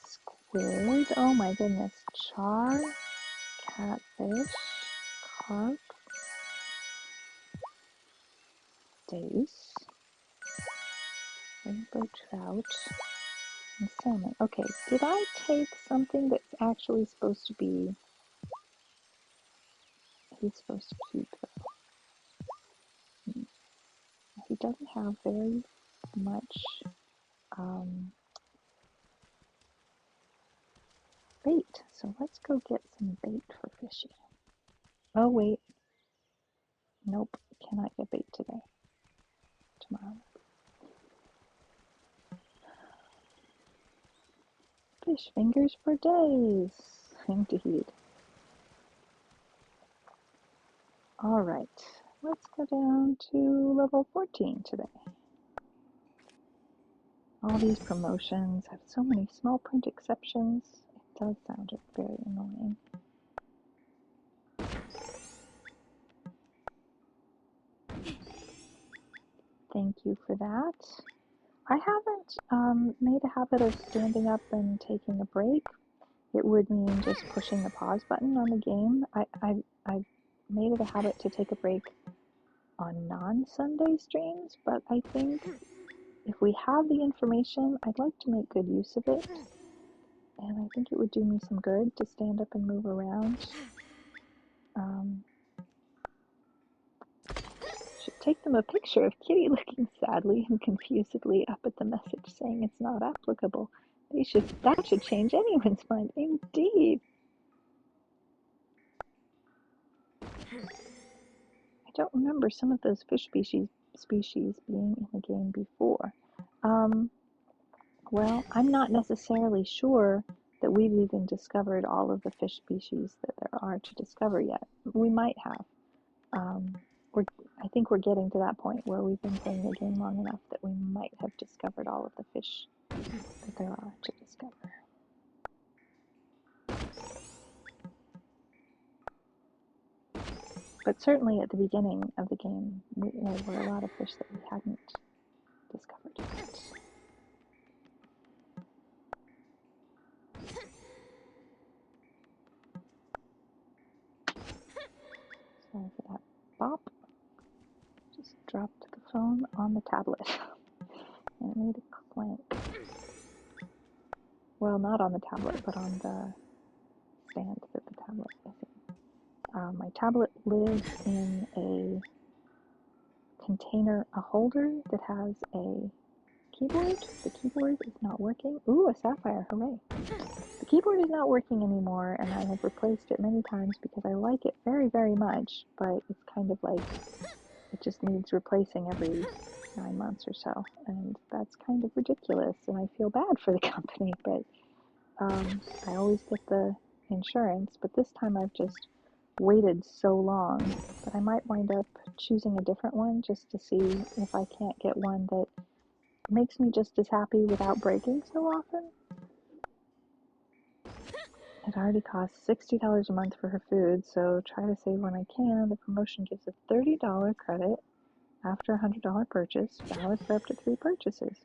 squid, oh my goodness, char, catfish, carp, dace, rainbow trout, and salmon. Okay, did I take something that's actually supposed to be, he's supposed to keep though? He doesn't have very much bait, so let's go get some bait for fishing. Oh wait, nope, cannot get bait today. Tomorrow. Fish fingers for days, indeed. Alright, let's go down to level 14 today. All these promotions have so many small print exceptions. It does sound very annoying. Thank you for that. I haven't made a habit of standing up and taking a break. It would mean just pushing the pause button on the game. I've made it a habit to take a break on non-Sunday streams, but I think if we have the information, I'd like to make good use of it. And I think it would do me some good to stand up and move around. Should take them a picture of Kitty looking sadly and confusedly up at the message saying it's not applicable. That should change anyone's mind. Indeed. I don't remember some of those fish species being in the game before. Well, I'm not necessarily sure that we've even discovered all of the fish species that there are to discover yet. We might have. I think we're getting to that point where we've been playing the game long enough that we might have discovered all of the fish that there are to discover. But certainly at the beginning of the game, there were a lot of fish that we hadn't discovered yet. Sorry for that bop. Just dropped the phone on the tablet and it made a clank. Well, not on the tablet, but on the stand that the tablet is in. My tablet lives in a container, a holder that has a keyboard. The keyboard is not working. Ooh, a sapphire, hooray. The keyboard is not working anymore, and I have replaced it many times because I like it very, very much, but it's kind of like, it just needs replacing every 9 months or so, and that's kind of ridiculous, and I feel bad for the company, but I always get the insurance, but this time I've just waited so long that I might wind up choosing a different one just to see if I can't get one that makes me just as happy without breaking so often. It already costs $60 a month for her food, so try to save when I can. The promotion gives a $30 credit after a $100 purchase, valid for up to 3 purchases.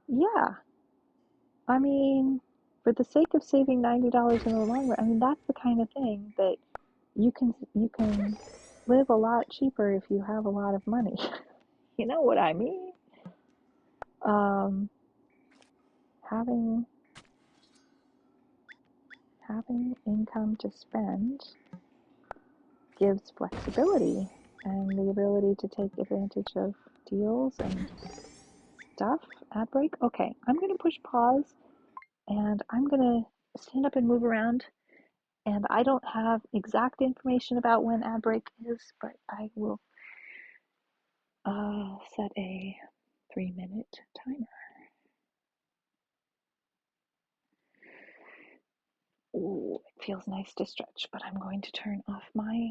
Yeah, I mean, for the sake of saving $90 in the long run, I mean, that's the kind of thing that you can live a lot cheaper if you have a lot of money. You know what I mean? Having income to spend gives flexibility and the ability to take advantage of deals and stuff. Ad break. Okay, I'm gonna push pause and I'm gonna stand up and move around. And I don't have exact information about when ad break is, but I will set a 3-minute timer. Ooh, it feels nice to stretch, but I'm going to turn off my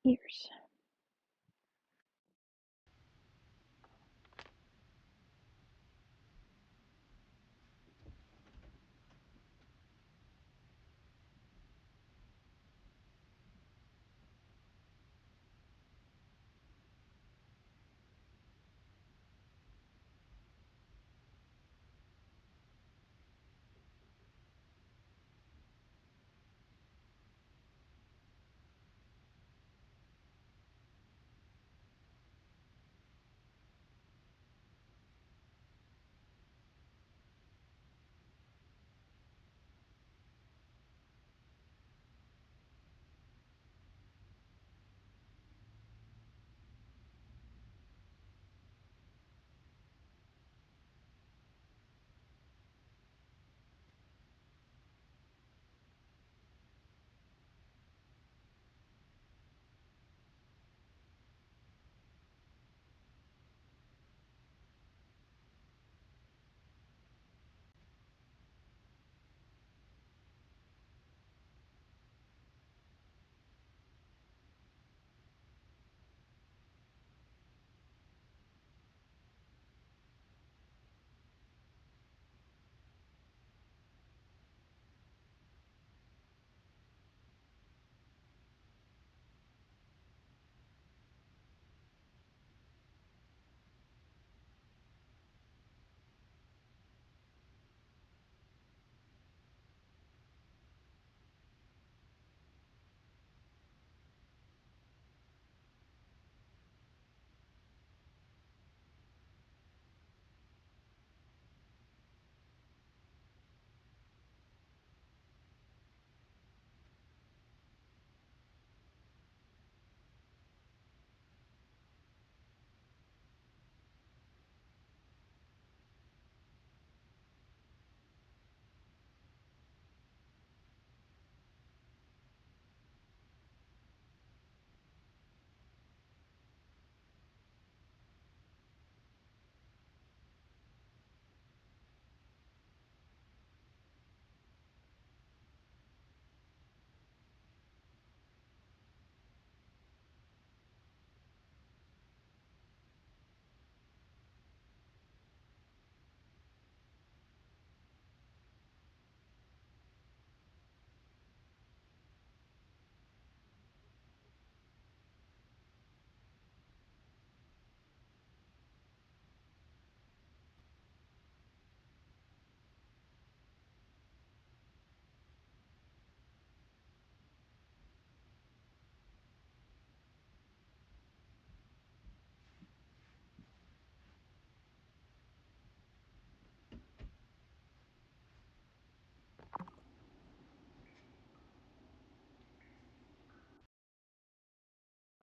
ears.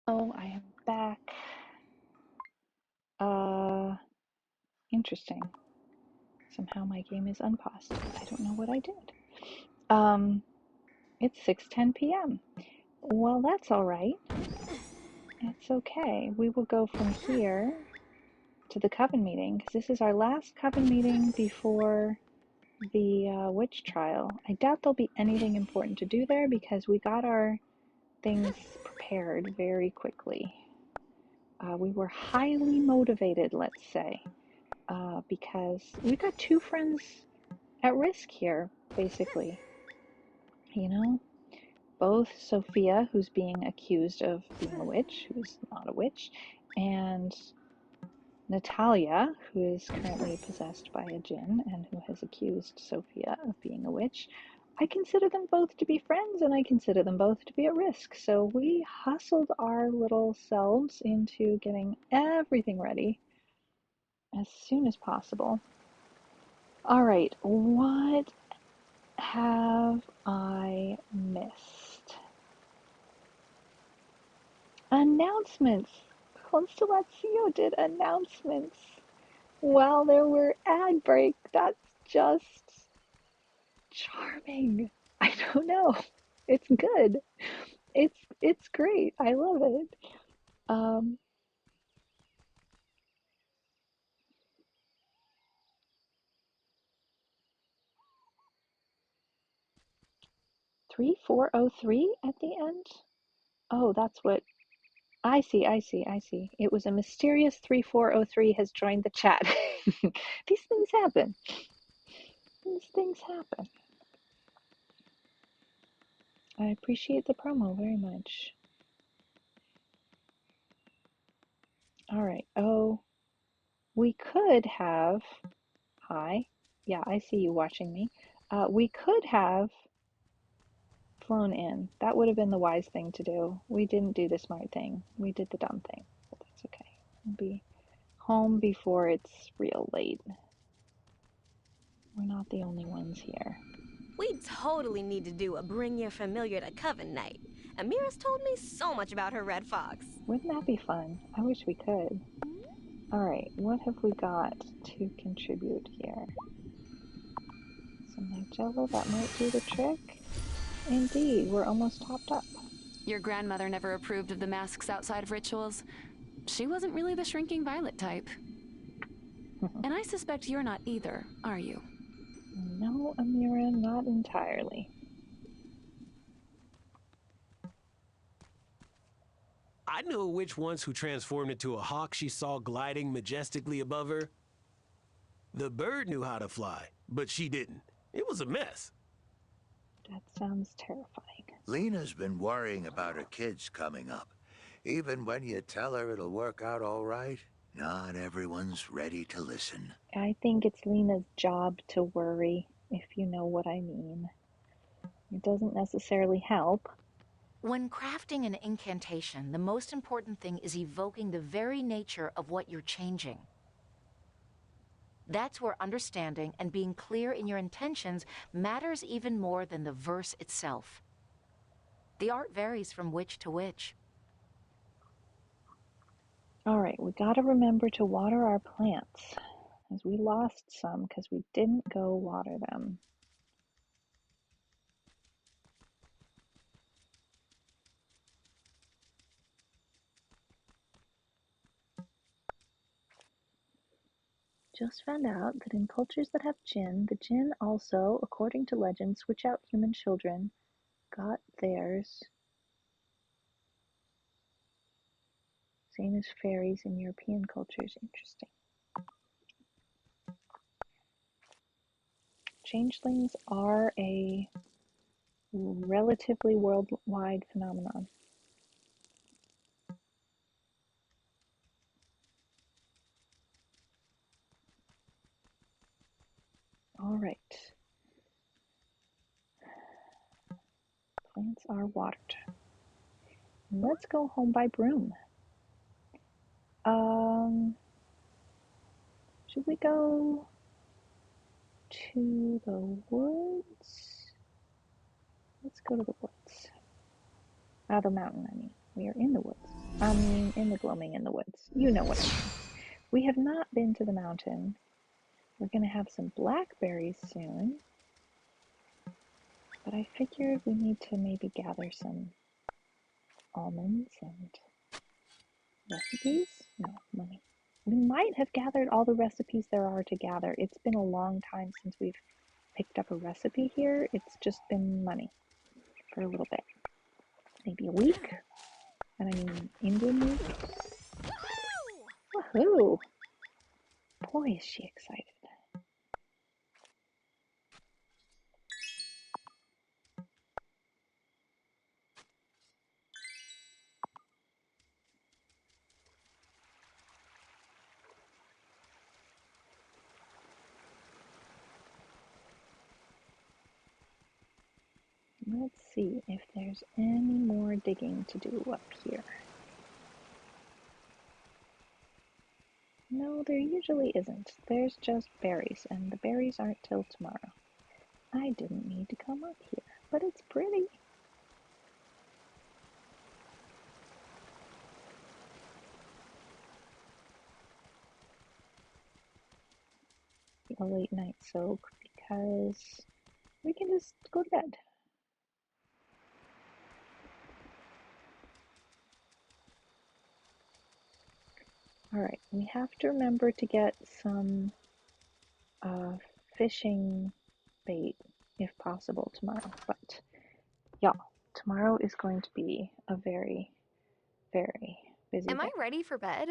Oh, I am back. interesting. Somehow my game is unpaused. I don't know what I did. It's 6:10 p.m. Well, that's all right. It's okay. We will go from here to the coven meeting, because this is our last coven meeting before the witch trial. I doubt there'll be anything important to do there because we got our things prepared very quickly. We were highly motivated, let's say, because we've got two friends at risk here, basically. You know, both Sophia, who's being accused of being a witch, who's not a witch, and Natalia, who is currently possessed by a djinn and who has accused Sophia of being a witch. I consider them both to be friends, and I consider them both to be at risk. So we hustled our little selves into getting everything ready as soon as possible. All right, what have I missed? Announcements. Constellazio did announcements while there were ad break. That's just charming. I don't know. It's good. It's great. I love it. Um, 3403 at the end? Oh, that's what I see. It was a mysterious 3403 has joined the chat. These things happen. These things happen. I appreciate the promo very much. All right. Oh, we could have. Hi. Yeah, I see you watching me. We could have flown in. That would have been the wise thing to do. We didn't do the smart thing. We did the dumb thing. But that's okay. We'll be home before it's real late. We're not the only ones here. We totally need to do a Bring Your Familiar to Coven night. Amira's told me so much about her red fox. Wouldn't that be fun? I wish we could. Alright, what have we got to contribute here? Some Nigella, that might do the trick. Indeed, we're almost topped up. Your grandmother never approved of the masks outside of rituals. She wasn't really the shrinking violet type. And I suspect you're not either, are you? No, Amira, not entirely. I knew a witch once who transformed into a hawk she saw gliding majestically above her. The bird knew how to fly, but she didn't. It was a mess. That sounds terrifying. Lena's been worrying about her kids coming up. Even when you tell her it'll work out all right, not everyone's ready to listen. I think it's Lena's job to worry, if you know what I mean. It doesn't necessarily help. When crafting an incantation, the most important thing is evoking the very nature of what you're changing. That's where understanding and being clear in your intentions matters even more than the verse itself. The art varies from witch to witch. Alright, we gotta remember to water our plants, as we lost some because we didn't go water them. Just found out that in cultures that have jinn, the jinn also, according to legend, switch out human children. Got theirs. Same as fairies in European cultures. Interesting. Changelings are a relatively worldwide phenomenon. All right. Plants are watered. Let's go home by broom. Should we go to the woods? Let's go to the woods. The mountain, I mean. We are in the woods. I mean, in the gloaming in the woods. You know what I mean. We have not been to the mountain We're gonna have some blackberries soon. But I figured we need to maybe gather some almonds and recipes. No, money. We might have gathered all the recipes there are to gather. It's been a long time since we've picked up a recipe here. It's just been money for a little bit. Maybe a week? And I mean Indian week. Woohoo! Boy, is she excited. Let's see if there's any more digging to do up here. No, there usually isn't. There's just berries, and the berries aren't till tomorrow. I didn't need to come up here, but it's pretty. A late night soak because we can just go to bed. Alright, we have to remember to get some fishing bait if possible tomorrow. But y'all, tomorrow is going to be a very, very busy Am I day. ready for bed?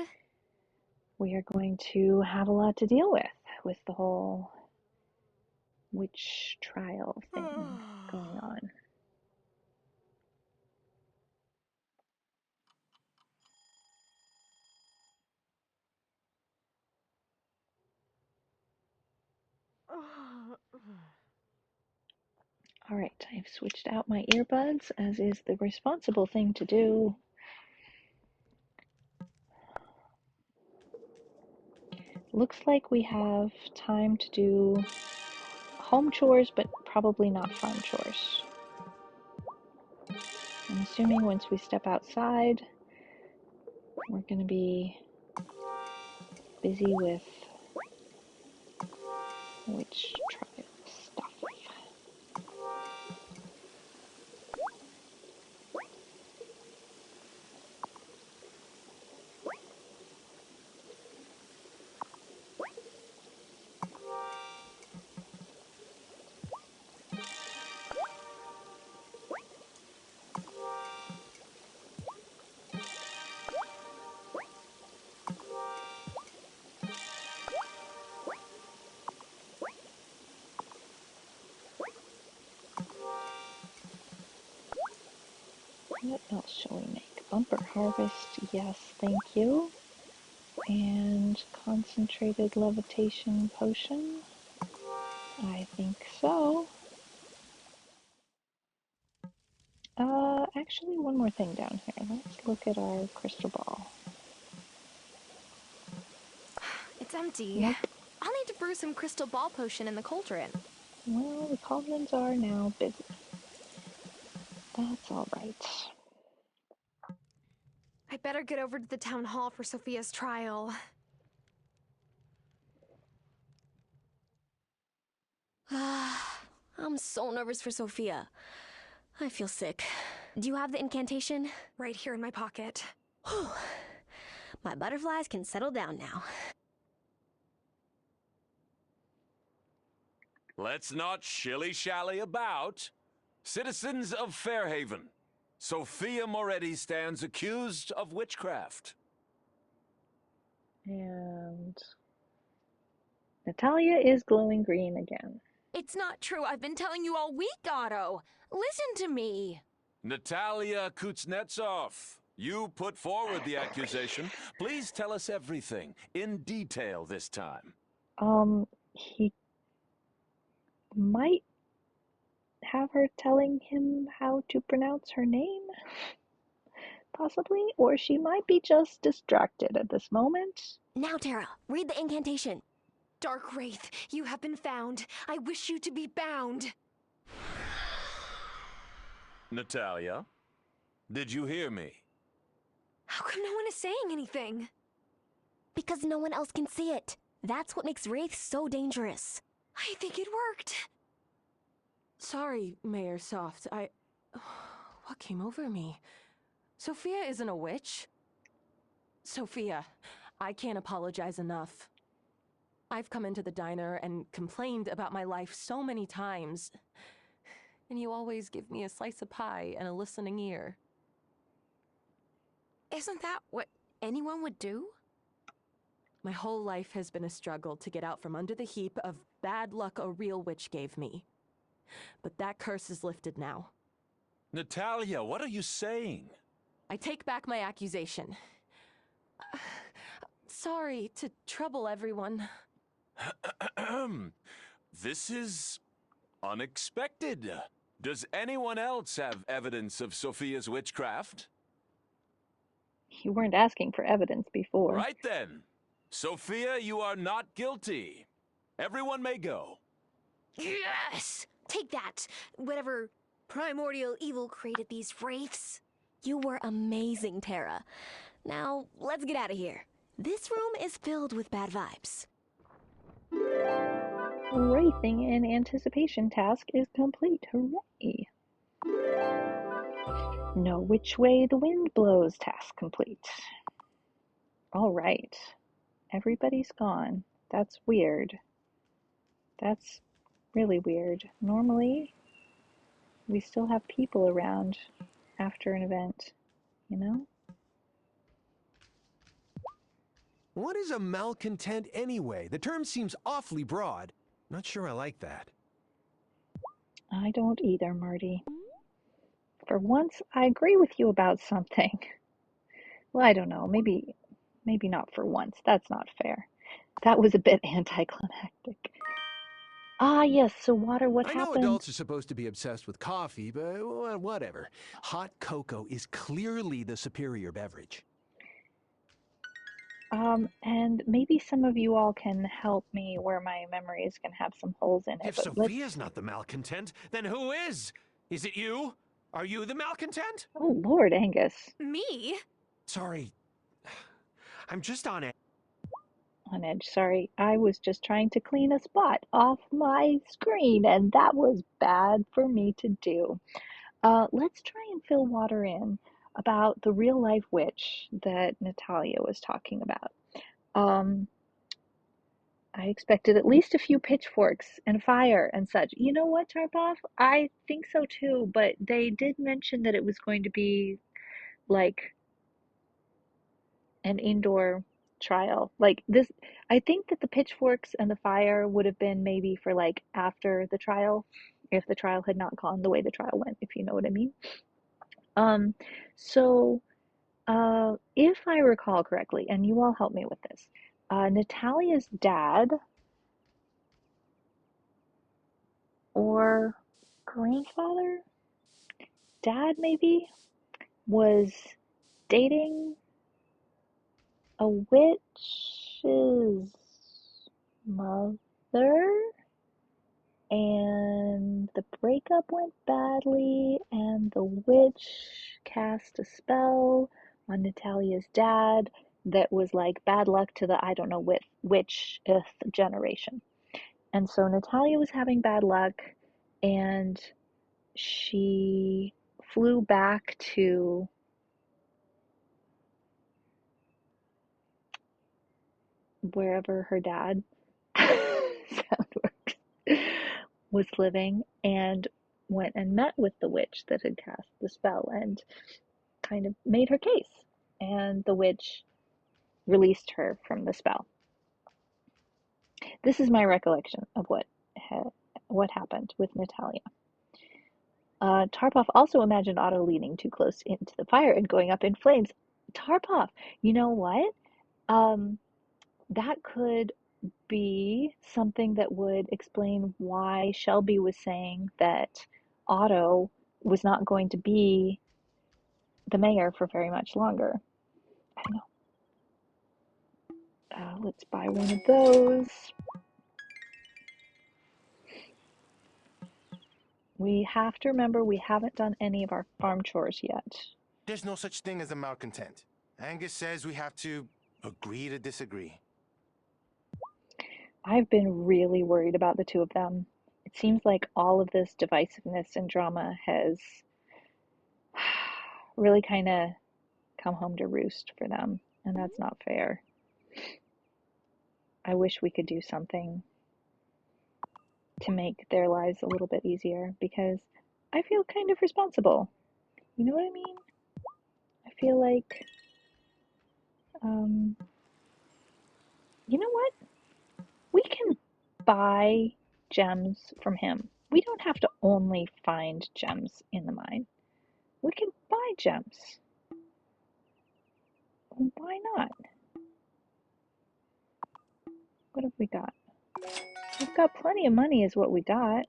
We are going to have a lot to deal with the whole witch trial thing going on. Alright, I've switched out my earbuds, as is the responsible thing to do. Looks like we have time to do home chores, but probably not farm chores. I'm assuming once we step outside, we're going to be busy with witch trial stuff. What else shall we make? Bumper harvest, yes, thank you. And concentrated levitation potion? I think so. Actually, one more thing down here. Let's look at our crystal ball. It's empty. Nope. I'll need to brew some crystal ball potion in the cauldron. Well, the cauldrons are now busy. That's alright. I better get over to the town hall for Sophia's trial. I'm so nervous for Sophia. I feel sick. Do you have the incantation? Right here in my pocket. My butterflies can settle down now. Let's not shilly-shally about. Citizens of Fairhaven, Sophia Moretti stands accused of witchcraft. And Natalia is glowing green again. It's not true. I've been telling you all week, Otto. Listen to me. Natalia Kuznetsov, you put forward the accusation. Please tell us everything, in detail this time. He might have her telling him how to pronounce her name, possibly, or she might be just distracted at this moment. Now, Tara, read the incantation. Dark Wraith, you have been found. I wish you to be bound. Natalia, did you hear me? How come no one is saying anything? Because no one else can see it. That's what makes wraiths so dangerous. I think it worked. Sorry, Mayor Soft. What came over me? Sophia isn't a witch. Sophia, I can't apologize enough. I've come into the diner and complained about my life so many times. And you always give me a slice of pie and a listening ear. Isn't that what anyone would do? My whole life has been a struggle to get out from under the heap of bad luck a real witch gave me. But that curse is lifted now. Natalia, what are you saying? I take back my accusation. Sorry to trouble everyone. This is unexpected. Does anyone else have evidence of Sophia's witchcraft? You weren't asking for evidence before. Right then. Sophia, you are not guilty. Everyone may go. Yes! Take that! Whatever primordial evil created these wraiths. You were amazing, Tara. Now, let's get out of here. This room is filled with bad vibes. Wraithing in anticipation task is complete. Hooray! Know which way the wind blows task complete. All right. Everybody's gone. That's weird. That's really weird. Normally, we still have people around after an event, you know? What is a malcontent anyway? The term seems awfully broad. Not sure I like that. I don't either, Marty. For once, I agree with you about something. Well, I don't know. Maybe not for once. That's not fair. That was a bit anticlimactic. Ah, yes. So, Water, what I know happened? adults are supposed to be obsessed with coffee, but whatever. Hot cocoa is clearly the superior beverage. And maybe some of you all can help me where my memory is going to have some holes in it. If But Sophia's not the malcontent, then who is? Is it you? Are you the malcontent? Oh, Lord, Angus. Me? Sorry. I'm just on it. On edge, sorry. I was just trying to clean a spot off my screen, and that was bad for me to do. Let's try and fill Water in about the real life witch that Natalia was talking about. I expected at least a few pitchforks and fire and such. You know what, Tarpov? I think so too, but they did mention that it was going to be like an indoor trial. Like this, I think that the pitchforks and the fire would have been maybe for like after the trial, if the trial had not gone the way the trial went, if you know what I mean. Um, so if I recall correctly, and you all help me with this, Natalia's dad or grandfather, dad maybe, was dating a witch's mother, and the breakup went badly, and the witch cast a spell on Natalia's dad that was like bad luck to the I don't know which generation. And so Natalia was having bad luck, and she flew back to wherever her dad was living and went and met with the witch that had cast the spell and kind of made her case. And the witch released her from the spell. This is my recollection of what happened with Natalia. Tarpov also imagined Otto leaning too close into the fire and going up in flames. Tarpov, you know what? That could be something that would explain why Shelby was saying that Otto was not going to be the mayor for very much longer. I don't know. Let's buy one of those. We have to remember we haven't done any of our farm chores yet. There's no such thing as a malcontent. Angus says we have to agree to disagree. I've been really worried about the two of them. It seems like all of this divisiveness and drama has really kind of come home to roost for them, and that's not fair. I wish we could do something to make their lives a little bit easier because I feel kind of responsible. You know what I mean? I feel like, um, you know what? We can buy gems from him. We don't have to only find gems in the mine. We can buy gems. Why not? What have we got? We've got plenty of money is what we got.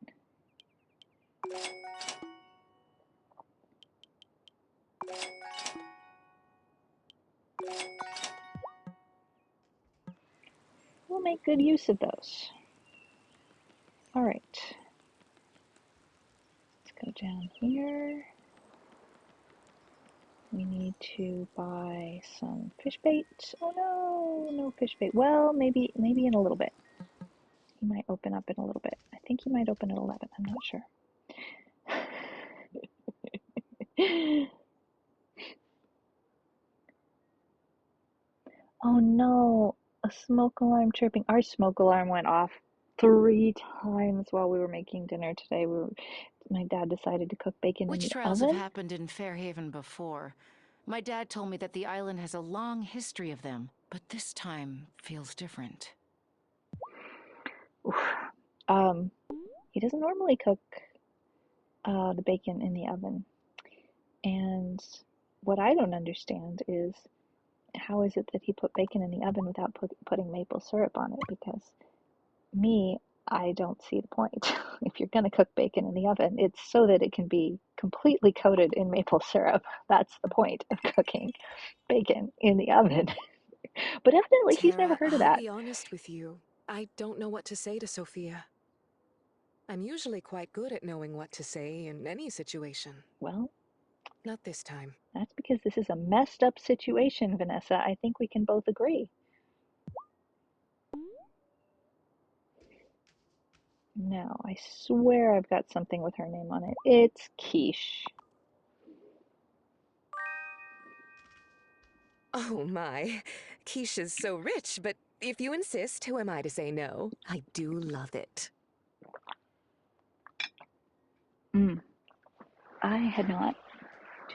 We'll make good use of those. All right. Let's go down here. We need to buy some fish bait. Oh no, no fish bait. Well, maybe in a little bit. He might open up in a little bit. I think he might open at 11. I'm not sure. Oh no, a smoke alarm chirping. Our smoke alarm went off 3 times while we were making dinner today. My dad decided to cook bacon in Witch the trials have oven. happened in Fairhaven before. My dad told me that the island has a long history of them, but this time feels different. He doesn't normally cook the bacon in the oven. And what I don't understand is how is it that he put bacon in the oven without putting maple syrup on it? Because I don't see the point. If you're going to cook bacon in the oven, it's so that it can be completely coated in maple syrup. That's the point of cooking bacon in the oven. But evidently he's never Tara, heard of I'll that. be honest with you. I don't know what to say to Sophia. I'm usually quite good at knowing what to say in any situation. Well, not this time. That's because this is a messed up situation, Vanessa. I think we can both agree. No, I swear I've got something with her name on it. It's Quiche. Oh my. Quiche is so rich, but if you insist, who am I to say no? I do love it. I had not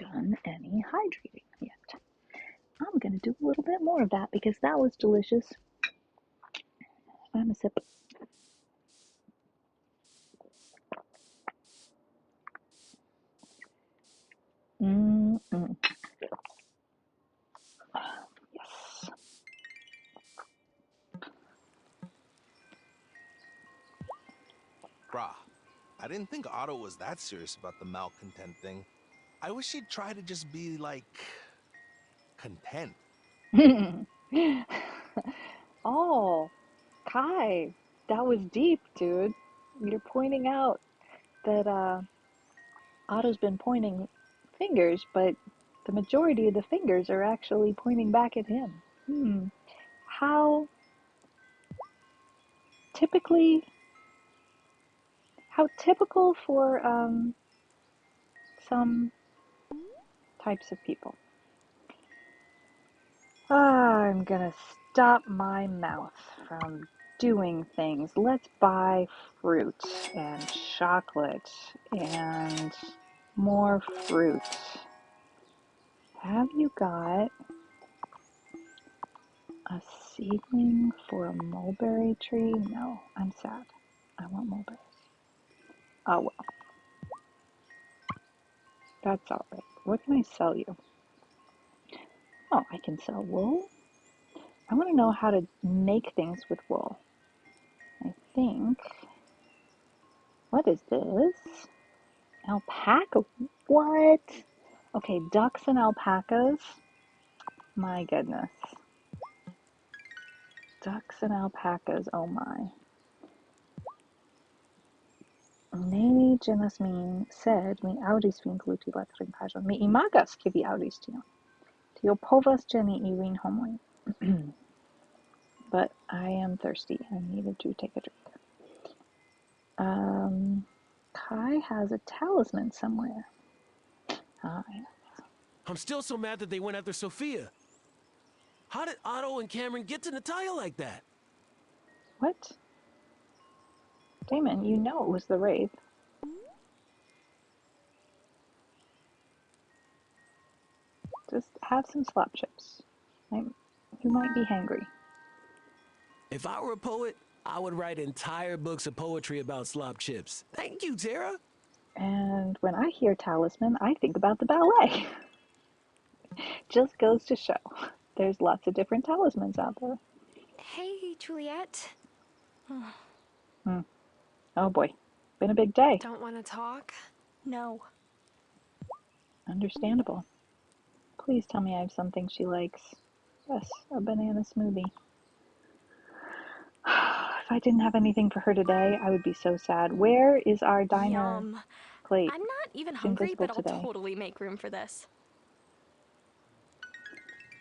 done any hydrating yet. I'm going to do a little bit more of that because that was delicious. I'm a sip. Mm-mm. Yes. Brah, I didn't think Otto was that serious about the malcontent thing. I wish he'd try to just be, like, content. Oh, Kai, that was deep, dude. You're pointing out that Otto's been pointing fingers, but the majority of the fingers are actually pointing back at him. How typical for some types of people. I'm gonna stop my mouth from doing things. Let's buy fruit and chocolate and more fruit. Have you got a seedling for a mulberry tree? No, I'm sad. I want mulberries. Oh well, that's alright. What can I sell you? Oh, I can sell wool. I want to know how to make things with wool. I think. What is this? Alpaca? What? Okay, ducks and alpacas. My goodness. Ducks and alpacas, oh my. Nee, Jenas min sed mi audis vin gluti la trinkaĵon. Mi imagas, ke vi audis tion. Tio povas ĝeni iujn homojn. but I am thirsty and needed to take a drink. Kai has a talisman somewhere. I'm still so mad that they went after Sophia. How did Otto and Cameron get to Natalia like that? What? Damon, you know it was the Wraith. Just have some slop chips. You might be hangry. If I were a poet, I would write entire books of poetry about slop chips. Thank you, Tara. And when I hear talisman, I think about the ballet. Just goes to show. There's lots of different talismans out there. Hey, Juliet. Oh boy, been a big day. Don't want to talk? No. Understandable. Please tell me I have something she likes. Yes, a banana smoothie. If I didn't have anything for her today, I would be so sad. Where is our diner Yum. plate? I'm not even It's hungry, invisible but I'll today. totally make room for this.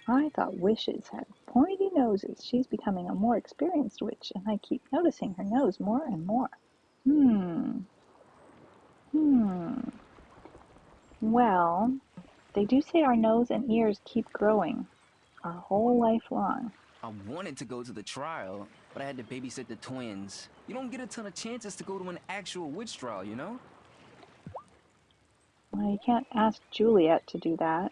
I thought witches had pointy noses. She's becoming a more experienced witch, and I keep noticing her nose more and more. Well, they do say our nose and ears keep growing our whole life long. I wanted to go to the trial, but I had to babysit the twins. You don't get a ton of chances to go to an actual witch trial, you know? Well, you can't ask Juliet to do that.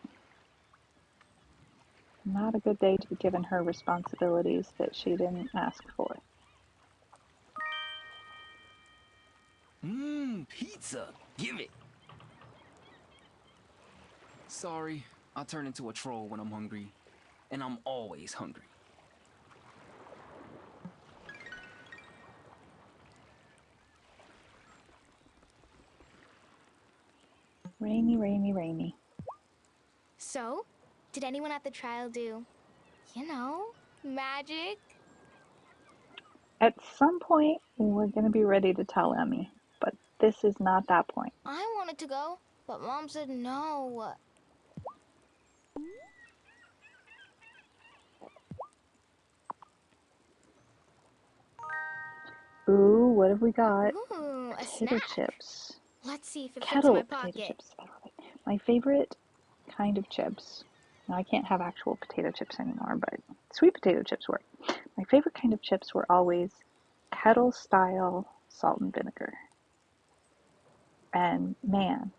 Not a good day to be given her responsibilities that she didn't ask for. Pizza! Give it! Sorry, I turn into a troll when I'm hungry. And I'm always hungry. Rainy, rainy, rainy. So, did anyone at the trial do, magic? At some point, we're going to be ready to tell Emmy, but this is not that point. I wanted to go, but Mom said no. Ooh, what have we got? Ooh, a Potato snack. chips. Let's see if it fits in my Kettle potato pocket. chips. I love it. My favorite kind of chips. Now, I can't have actual potato chips anymore, but sweet potato chips work. My favorite kind of chips were always kettle style salt and vinegar. And man,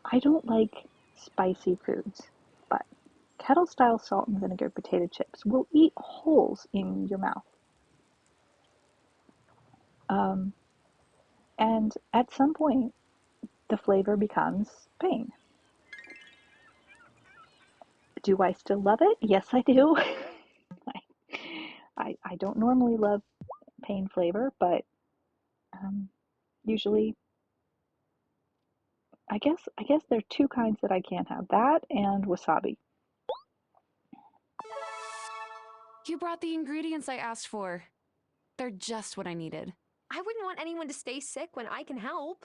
I don't like spicy foods, but kettle style salt and vinegar potato chips will eat holes in your mouth. And at some point, the flavor becomes pain. Do I still love it? Yes, I do. I don't normally love pain flavor, but usually, I guess there are two kinds that I can't have. That and wasabi. You brought the ingredients I asked for. They're just what I needed. I wouldn't want anyone to stay sick when I can help.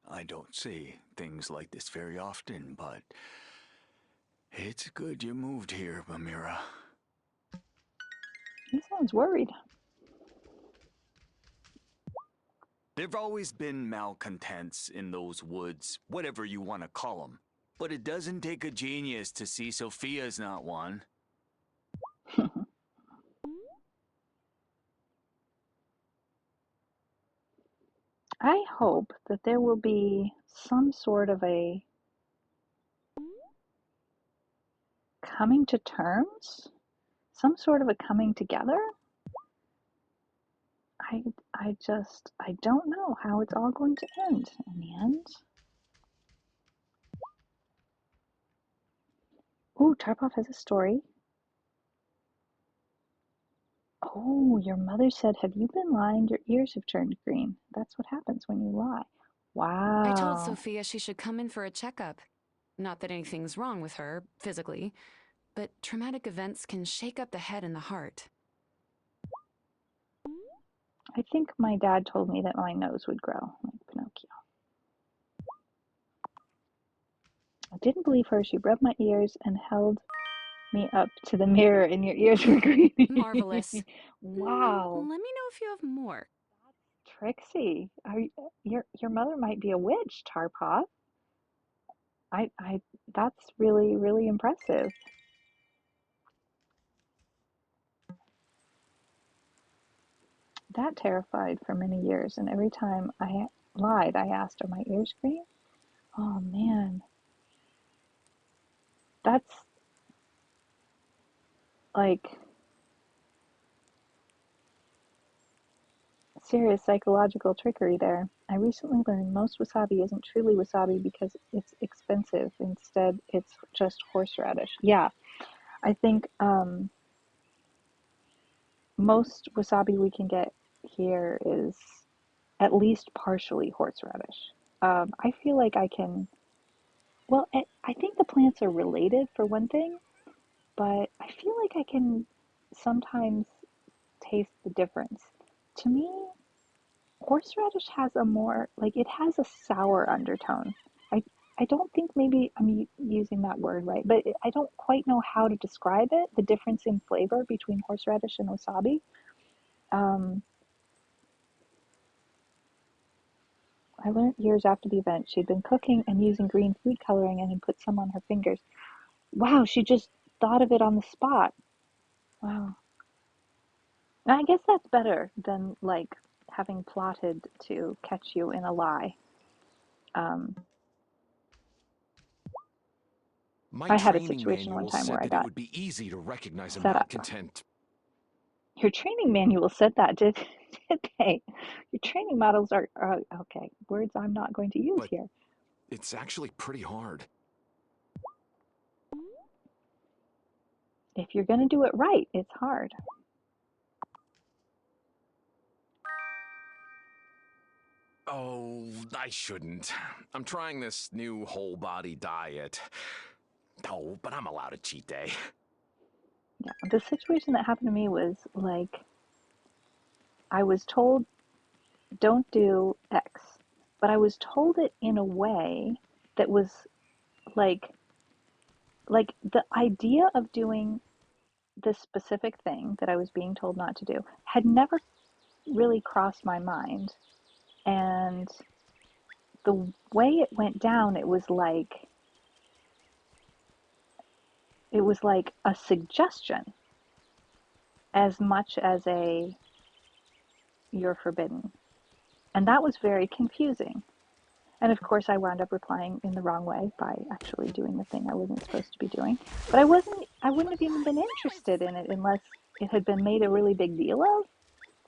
I don't see things like this very often, but it's good you moved here, Mamira. He sounds worried. There've always been malcontents in those woods, whatever you want to call them. But it doesn't take a genius to see Sophia's not one. I hope that there will be some sort of a coming to terms, some sort of a coming together. I don't know how it's all going to end in the end. Ooh, Tarpov has a story. Oh, your mother said, have you been lying? Your ears have turned green. That's what happens when you lie. I told Wow. Sophia she should come in for a checkup. Not that anything's wrong with her, physically, but traumatic events can shake up the head and the heart. I think my dad told me that my nose would grow like Pinocchio. I didn't believe her. She rubbed my ears and held me up to the mirror and your ears were green. Marvelous. Wow. Let me know if you have more. Trixie, your mother might be a witch, Tarpov. I that's really, really impressive. That terrified for many years, and every time I lied, I asked, "Are my ears green?" Oh man, that's like serious psychological trickery there. I recently learned most wasabi isn't truly wasabi because it's expensive. Instead, it's just horseradish. Yeah, I think most wasabi we can get here is at least partially horseradish. I feel like I can, well, I think the plants are related for one thing, but I feel like I can sometimes taste the difference. To me, horseradish has a more, like, it has a sour undertone. I, I don't think maybe I'm using that word right, but I don't quite know how to describe it, the difference in flavor between horseradish and wasabi. Um, I learned years after the event she'd been cooking and using green food coloring and had put some on her fingers. Wow, she just thought of it on the spot. Wow. And I guess that's better than like having plotted to catch you in a lie. Um, My I had a training situation one manual time where said I that it got would be easy to recognize a set up. malcontent. Your training manual said that, did they? Your training models are, okay, words I'm not going to use But here. it's actually pretty hard. If you're going to do it right, it's hard. Oh, I shouldn't. I'm trying this new whole body diet. Oh, but I'm allowed a cheat day. Yeah, the situation that happened to me was like I was told don't do X, but I was told it in a way that was like the idea of doing this specific thing that I was being told not to do had never really crossed my mind. And the way it went down, it was like a suggestion as much as a you're forbidden. And that was very confusing. And of course, I wound up replying in the wrong way by actually doing the thing I wasn't supposed to be doing. But I wouldn't have even been interested in it unless it had been made a really big deal of.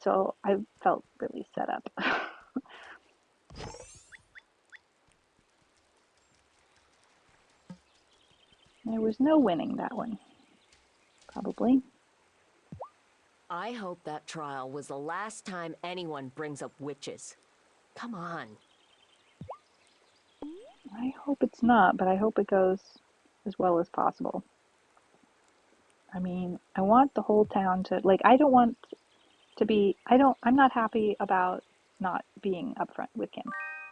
So I felt really set up. There was no winning that one, probably. I hope that trial was the last time anyone brings up witches. Come on. I hope it's not, but I hope it goes as well as possible. I mean, I want the whole town to, like, I don't want to be, I'm not happy about not being upfront with Kim,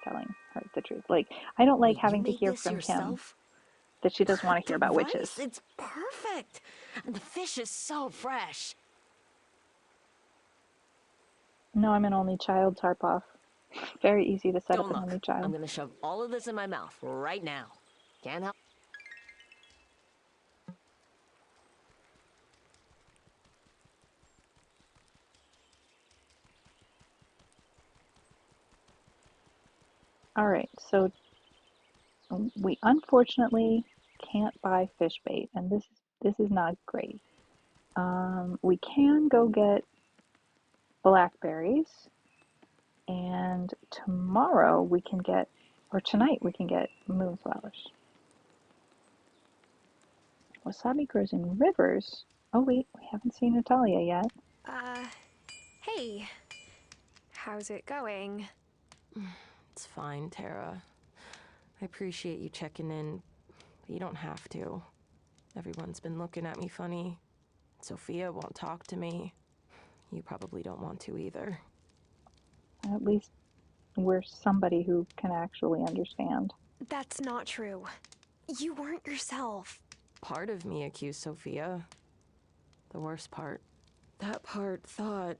telling her the truth. Like, I don't like Wait, you having to made hear this from Kim yourself? that she doesn't want to hear The about rice, witches. it's perfect. And the fish is so fresh. No, I'm an only child, Tarpov. Very easy to set up Don't an look. only I'm child. gonna shove all of this in my mouth right now. Can't help. All right, so we unfortunately can't buy fish bait, and this is not great. We can go get blackberries, and tomorrow we can get, or tonight we can get moonflowers. Wasabi grows in rivers. Oh wait, we haven't seen Natalia yet. Hey. How's it going? It's fine, Tara. I appreciate you checking in, but you don't have to. Everyone's been looking at me funny. Sophia won't talk to me. You probably don't want to either. At least we're somebody who can actually understand. That's not true. You weren't yourself. part of me accused Sophia. The worst part. That part thought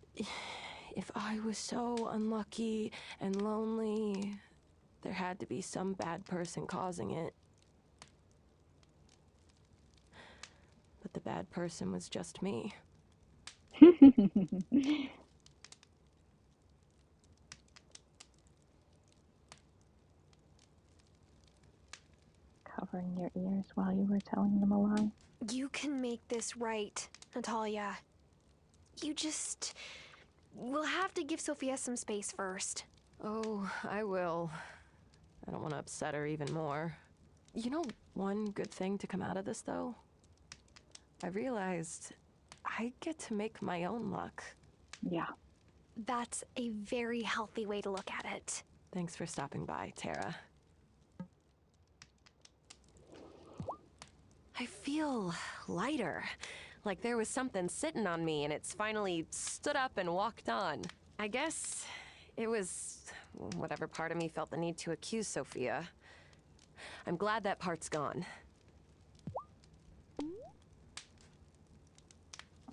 if I was so unlucky and lonely, there had to be some bad person causing it. But the bad person was just me. Covering your ears while you were telling them a lie. You can make this right, Natalia. You just... We'll have to give Sophia some space first. Oh, I will. I don't want to upset her even more. You know one good thing to come out of this, though? I realized I get to make my own luck. Yeah. That's a very healthy way to look at it. Thanks for stopping by, Tara. I feel lighter. Like there was something sitting on me and it's finally stood up and walked on. I guess it was whatever part of me felt the need to accuse Sophia. I'm glad that part's gone.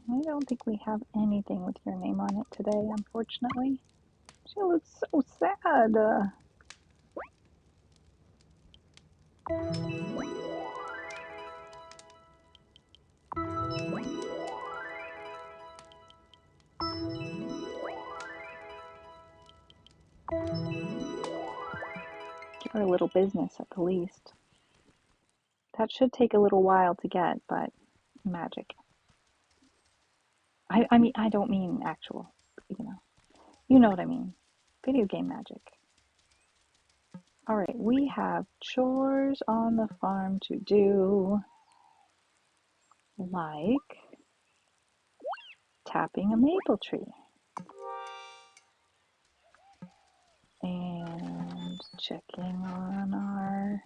I don't think we have anything with your name on it today, unfortunately. She looks so sad. Give her a little business at the least. That should take a little while to get, but magic. I mean, I don't mean actual, you know what I mean. Video game magic. All right, we have chores on the farm to do, like tapping a maple tree and checking on our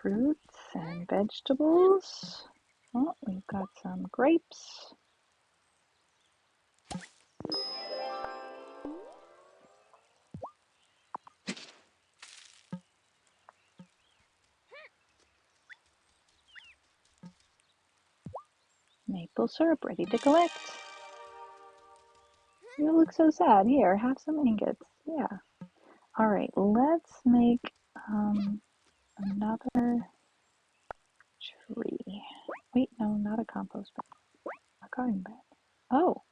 fruits and vegetables. Oh, we've got some grapes. Maple syrup ready to collect. You look so sad. Here, have some ingots. Yeah. All right, let's make another tree. Wait, no, not a compost bin. A garden bed. Oh,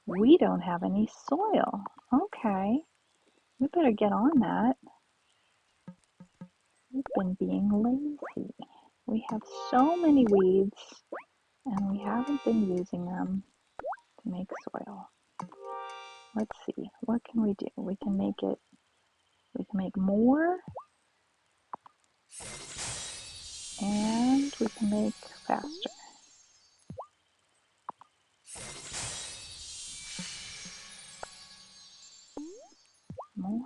we don't have any soil. Okay. We better get on that. We've been being lazy. We have so many weeds, and we haven't been using them to make soil. Let's see, what can we do? We can make more, and we can make faster. More,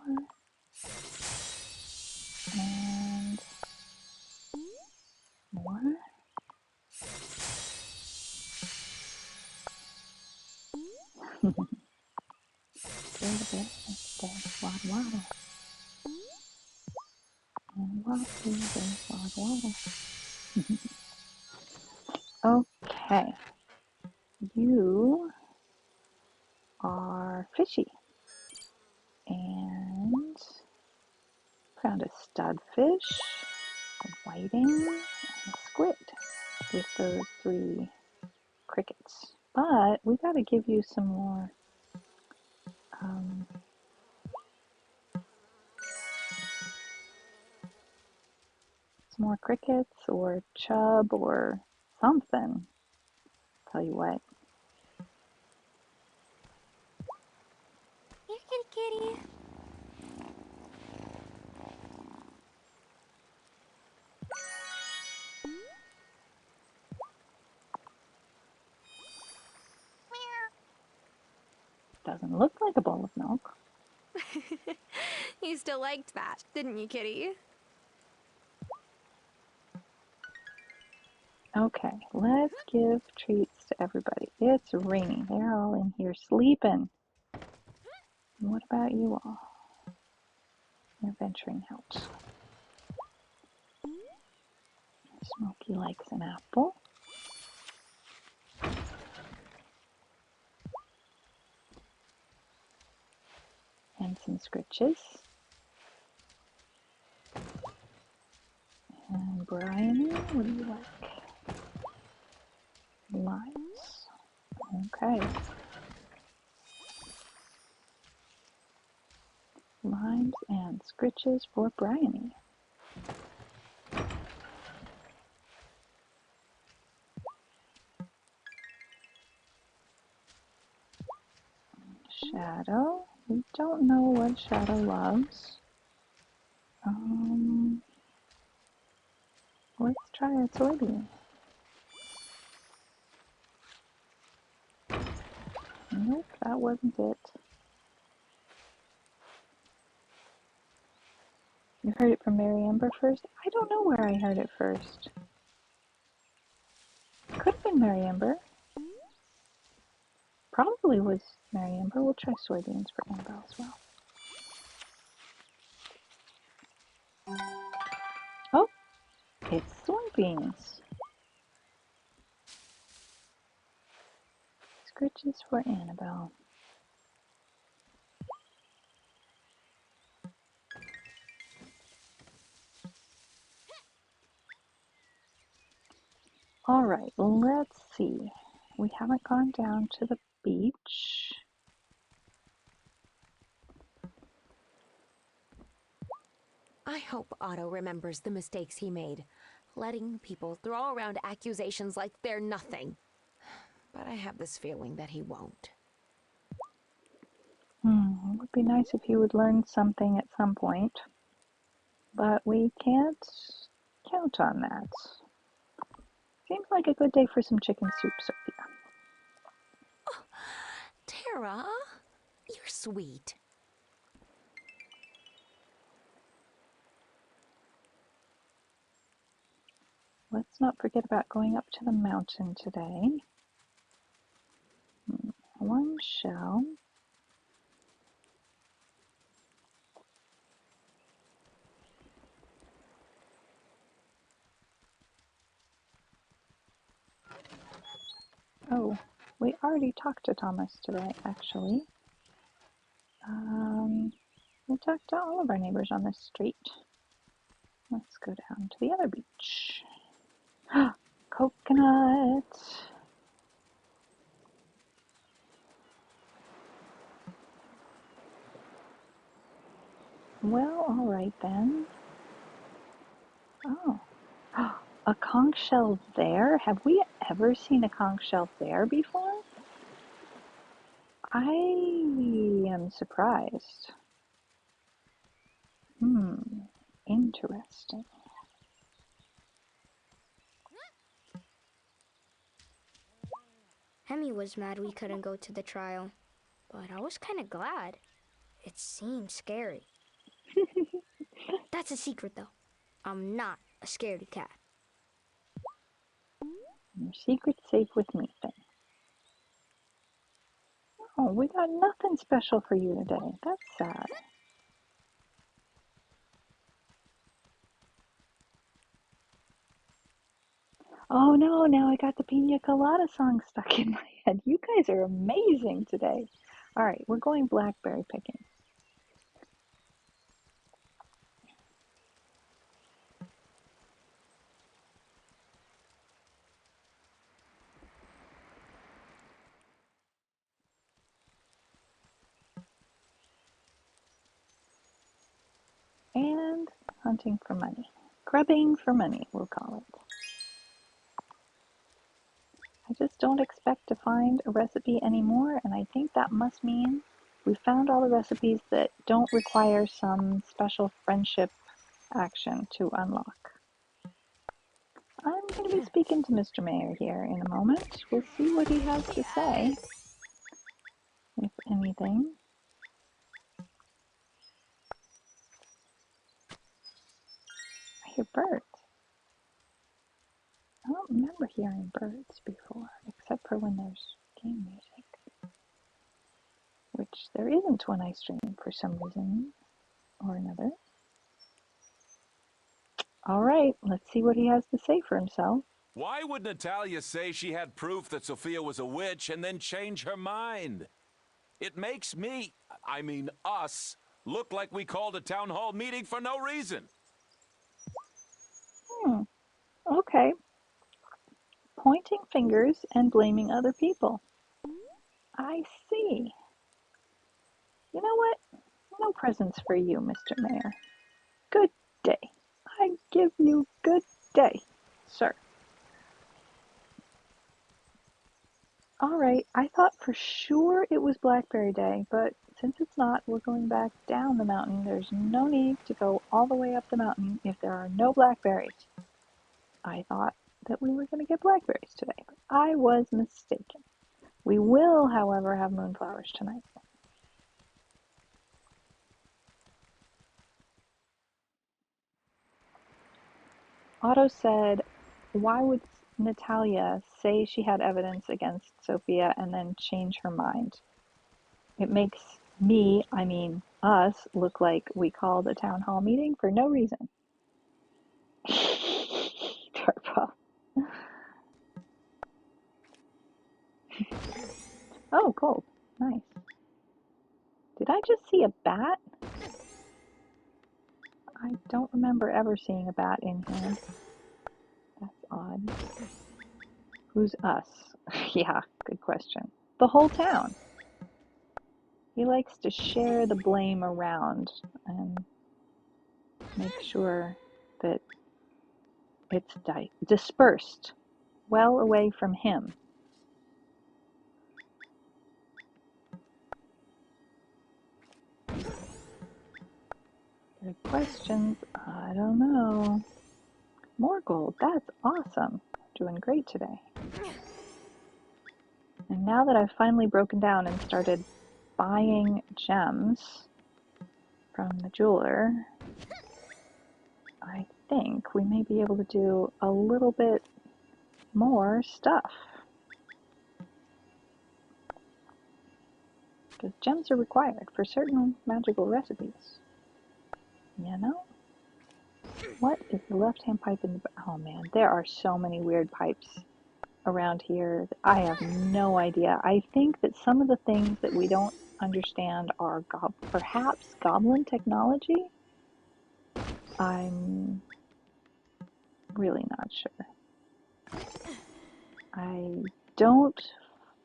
and more. Build a bit, next day, waddle waddle. And waddle, waddle waddle. Okay. You are fishy. And found a studfish, a whiting, and a squid with those 3 crickets. But we gotta give you some more crickets or chub or something. Tell you what. Here, kitty kitty. Doesn't look like a bowl of milk. You still liked that, didn't you, kitty? Okay, let's give treats to everybody. It's raining. They're all in here sleeping. What about you all? You're venturing out. Smokey likes an apple. And some scritches. And Brian, what do you like? Limes. Okay. Limes and scritches for Bryony. Shadow. We don't know what Shadow loves. Let's try a soybean. Nope, that wasn't it. You heard it from Mary Amber first? I don't know where I heard it first. Could have been Mary Amber. Probably was Mary Amber. We'll try soybeans for Annabelle as well. Oh, it's soybeans. Scritches for Annabelle. All right, let's see. We haven't gone down to the beach. I hope Otto remembers the mistakes he made, letting people throw around accusations like they're nothing. But I have this feeling that he won't. It would be nice if he would learn something at some point, but we can't count on that. Seems like a good day for some chicken soup, Sophia. Oh, Tara, you're sweet. Let's not forget about going up to the mountain today. One shell. Oh, we already talked to Thomas today, actually. We talked to all of our neighbors on this street. Let's go down to the other beach. Coconut. Well, all right then. Oh, a conch shell there? Have we ever seen a conch shell there before? I am surprised. Interesting. Hemi was mad we couldn't go to the trial, but I was kind of glad. It seemed scary. That's a secret, though. I'm not a scaredy cat. Your secret's safe with me, then. Oh, we got nothing special for you today. That's sad. Oh no, now I got the Pina Colada song stuck in my head. You guys are amazing today. All right, we're going blackberry picking. And hunting for money. Grubbing for money, we'll call it. I just don't expect to find a recipe anymore, and I think that must mean we found all the recipes that don't require some special friendship action to unlock. I'm going to be speaking to Mr. Mayor here in a moment. We'll see what he has to say, if anything. I hear birds. I don't remember hearing birds before, except for when there's game music, which there isn't when I stream for some reason or another. All right, let's see what he has to say for himself. Why would Natalia say she had proof that Sophia was a witch and then change her mind? It makes me, I mean us, look like we called a town hall meeting for no reason. Okay. Pointing fingers and blaming other people. I see. You know what? No presents for you, Mr. Mayor. Good day. I give you good day, sir. All right, I thought for sure it was Blackberry Day, but since it's not, we're going back down the mountain. There's no need to go all the way up the mountain if there are no blackberries. I thought that we were going to get blackberries today, but I was mistaken. We will, however, have moonflowers tonight. Otto said, why would Natalia say she had evidence against Sophia and then change her mind? It makes me, I mean us, look like we called a town hall meeting for no reason. Turbo. Oh, gold. Nice. Did I just see a bat? I don't remember ever seeing a bat in here. That's odd. Who's us? Yeah, good question. The whole town. He likes to share the blame around and make sure that it's dispersed well away from him. Good questions. I don't know. More gold. That's awesome. Doing great today. And now that I've finally broken down and started buying gems from the jeweler, I think we may be able to do a little bit more stuff. Because gems are required for certain magical recipes. You know? What is the left-hand pipe in the... Oh man, there are so many weird pipes around here. I have no idea. I think that some of the things that we don't understand are perhaps goblin technology? I'm really not sure. I don't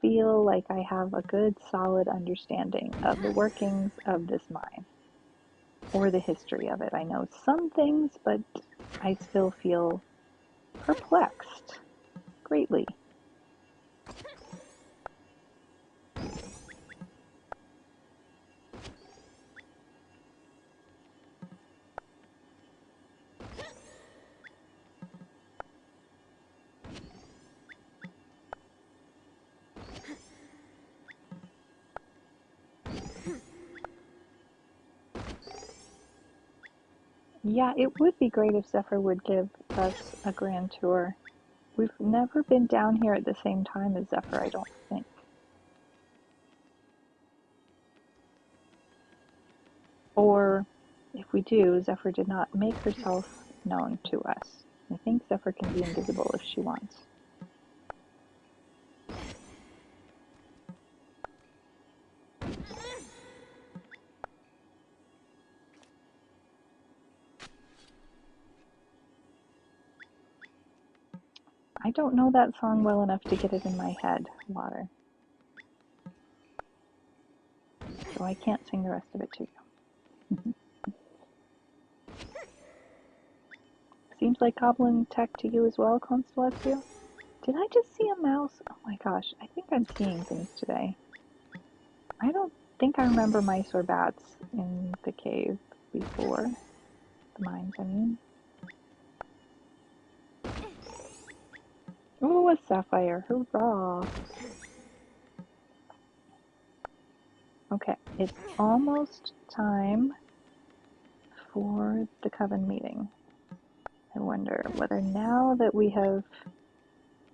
feel like I have a good, solid understanding of the workings of this mine or the history of it. I know some things, but I still feel perplexed greatly. Yeah, it would be great if Zephyr would give us a grand tour. We've never been down here at the same time as Zephyr, I don't think. Or, if we do, Zephyr did not make herself known to us. I think Zephyr can be invisible if she wants. I don't know that song well enough to get it in my head, Water. So I can't sing the rest of it to you. Seems like goblin tech to you as well, Constellatio? Did I just see a mouse? Oh my gosh, I think I'm seeing things today. I don't think I remember mice or bats in the cave before. The mines, I mean. Ooh, a sapphire. Hurrah! Okay, it's almost time for the coven meeting. I wonder whether now that we have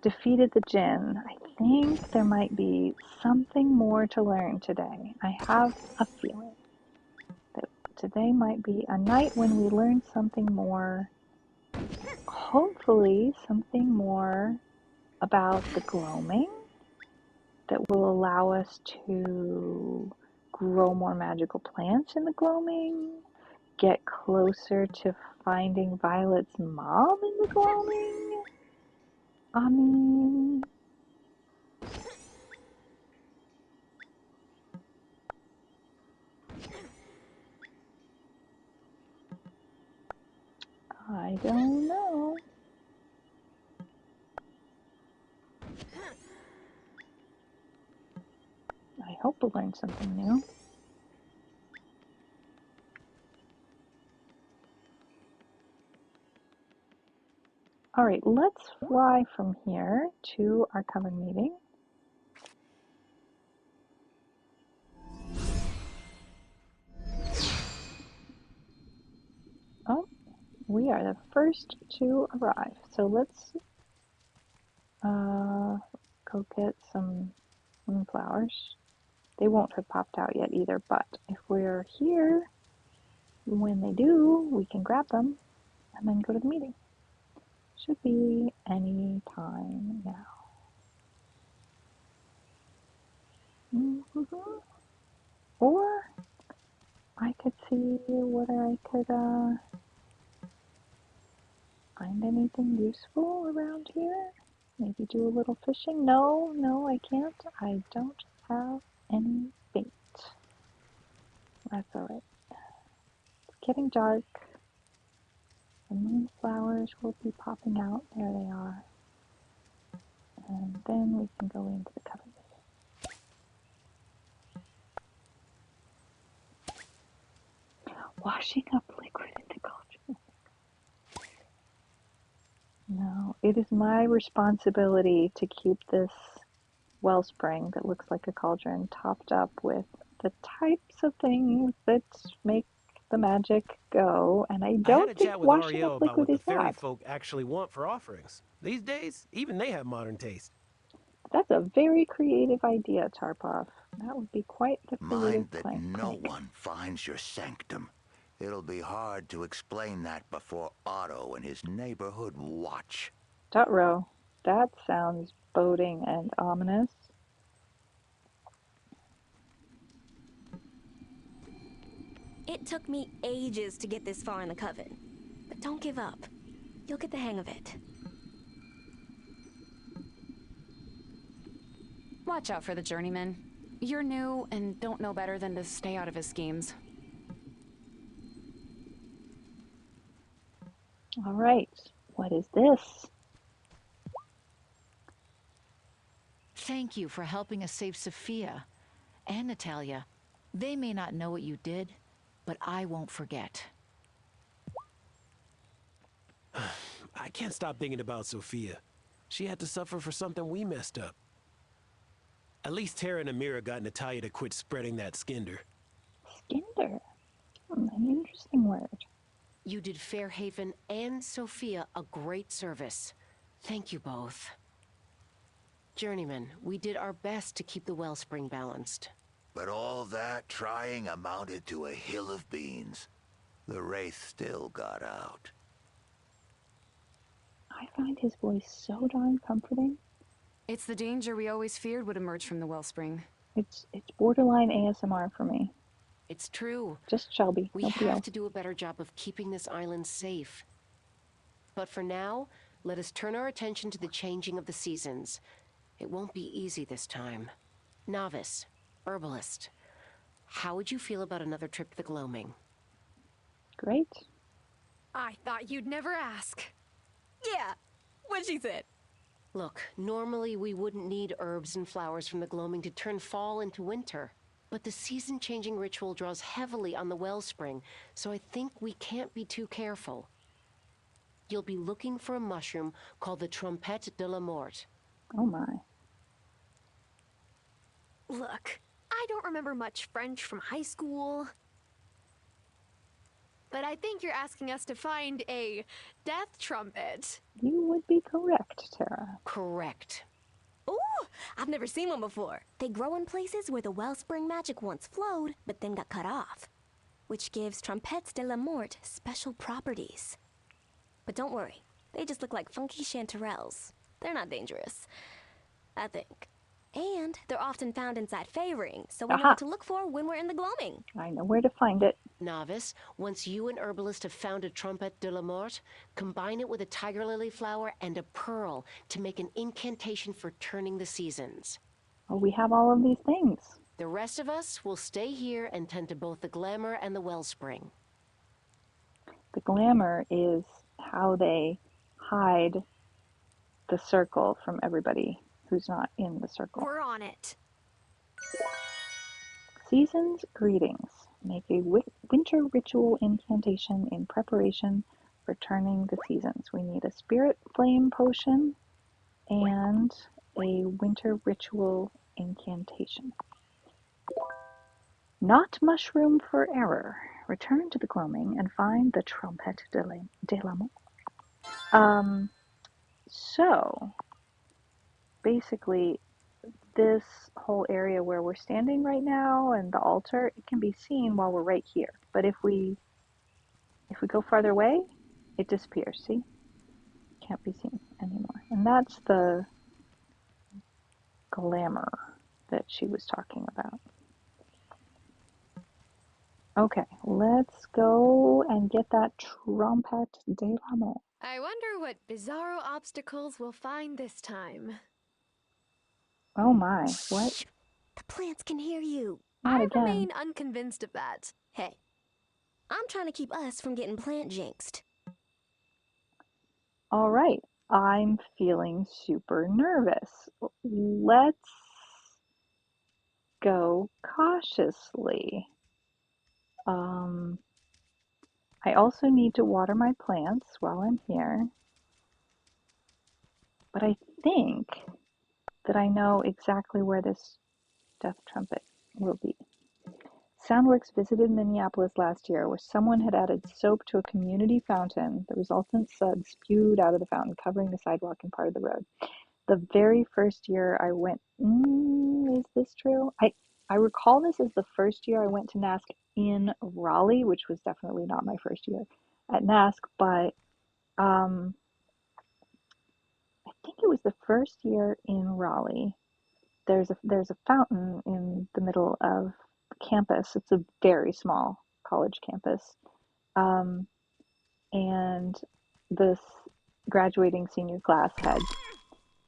defeated the Jinn, I think there might be something more to learn today. I have a feeling that today might be a night when we learn something more hopefully something more about the gloaming that will allow us to grow more magical plants in the gloaming, get closer to finding Violet's mom in the gloaming. I mean, I don't know. I hope we'll learn something new. All right, let's fly from here to our coven meeting. Oh, we are the first to arrive. So let's go get some moonflowers. They won't have popped out yet either, but if we're here when they do, we can grab them and then go to the meeting. Should be any time now. Or I could see whether I could find anything useful around here. Maybe do a little fishing. No, I can't. I don't have any bait. That's all right. It's getting dark. The moonflowers will be popping out. There they are. And then we can go into the coven meeting. Washing up liquid into cauldron. No, it is my responsibility to keep this wellspring that looks like a cauldron topped up with the types of things that make the magic go, and I I had don't a think chat with washing Ariel up about liquid what the is fairy that. folk actually want for offerings. These days, even they have modern taste. That's a very creative idea, Tarpov. That would be quite the creative Mind that no prank. one finds your sanctum. It'll be hard to explain that before Otto and his neighborhood watch. Dutro, that sounds boding and ominous. It took me ages to get this far in the coven. But don't give up. You'll get the hang of it. Watch out for the journeyman. You're new and don't know better than to stay out of his schemes. All right, what is this? Thank you for helping us save Sophia and Natalia. They may not know what you did, but I won't forget. I can't stop thinking about Sophia. She had to suffer for something we messed up. At least Tara and Amira got Natalia to quit spreading that skinder. Skinder? An interesting word. You did Fairhaven and Sophia a great service. Thank you both. Journeyman, we did our best to keep the wellspring balanced. But all that trying amounted to a hill of beans. The wraith still got out. I find his voice so darn comforting. It's the danger we always feared would emerge from the wellspring. It's borderline ASMR for me. It's true. Just Shelby, We nobody have else. to do a better job of keeping this island safe. But for now, let us turn our attention to the changing of the seasons. It won't be easy this time. Novice, herbalist, how would you feel about another trip to the gloaming? Great. I thought you'd never ask. Yeah, what she said. Look, normally we wouldn't need herbs and flowers from the gloaming to turn fall into winter. But the season-changing ritual draws heavily on the wellspring, so I think we can't be too careful. You'll be looking for a mushroom called the Trompette de la Mort. Oh my. Look, I don't remember much French from high school. But I think you're asking us to find a death trumpet. You would be correct, Tara. Correct. Ooh, I've never seen one before. They grow in places where the wellspring magic once flowed, but then got cut off, which gives Trompettes de la Mort special properties. But don't worry, they just look like funky chanterelles. They're not dangerous, I think. And they're often found inside Fey rings, so we know Aha! what to look for when we're in the gloaming. I know where to find it. Novice, once you and Herbalist have found a Trompette de la Mort, combine it with a tiger lily flower and a pearl to make an incantation for turning the seasons. Oh, we have all of these things. The rest of us will stay here and tend to both the glamour and the wellspring. The glamour is how they hide the circle from everybody who's not in the circle. We're on it. Season's greetings. Make a winter ritual incantation in preparation for turning the seasons. We need a spirit flame potion and a winter ritual incantation. Not mushroom for error. Return to the gloaming and find the Trompette de la Mort. So basically, this whole area where we're standing right now and the altar, it can be seen while we're right here. But if we go farther away, it disappears. See? Can't be seen anymore. And that's the glamour that she was talking about. Okay, let's go and get that Trompette de la Mort. I wonder what bizarro obstacles we'll find this time. Oh my, what? Shh. The plants can hear you. Not I again. remain unconvinced of that. Hey, I'm trying to keep us from getting plant jinxed. All right, I'm feeling super nervous. Let's go cautiously. I also need to water my plants while I'm here. But I think that I know exactly where this death trumpet will be. Soundworks visited Minneapolis last year where someone had added soap to a community fountain. The resultant suds spewed out of the fountain, covering the sidewalk and part of the road. The very first year I went, is this true? I recall this as the first year I went to NASC in Raleigh, which was definitely not my first year at NASC, but I think it was the first year in Raleigh. There's a fountain in the middle of the campus. It's a very small college campus. And this graduating senior class had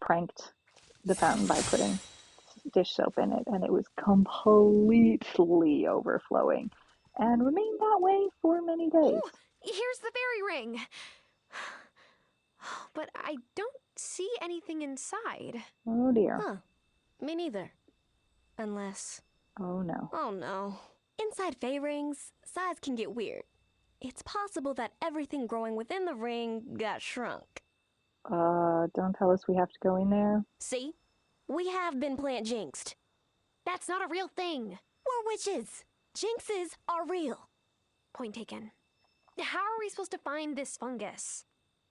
pranked the fountain by putting dish soap in it, and it was completely overflowing and remained that way for many days. Oh, here's the fairy ring. But I don't see anything inside. Oh dear. Huh. Me neither. Unless... Oh no. Oh no. Inside Fey rings, size can get weird. It's possible that everything growing within the ring got shrunk. Don't tell us we have to go in there. See? We have been plant jinxed. That's not a real thing. We're witches. Jinxes are real. Point taken. How are we supposed to find this fungus?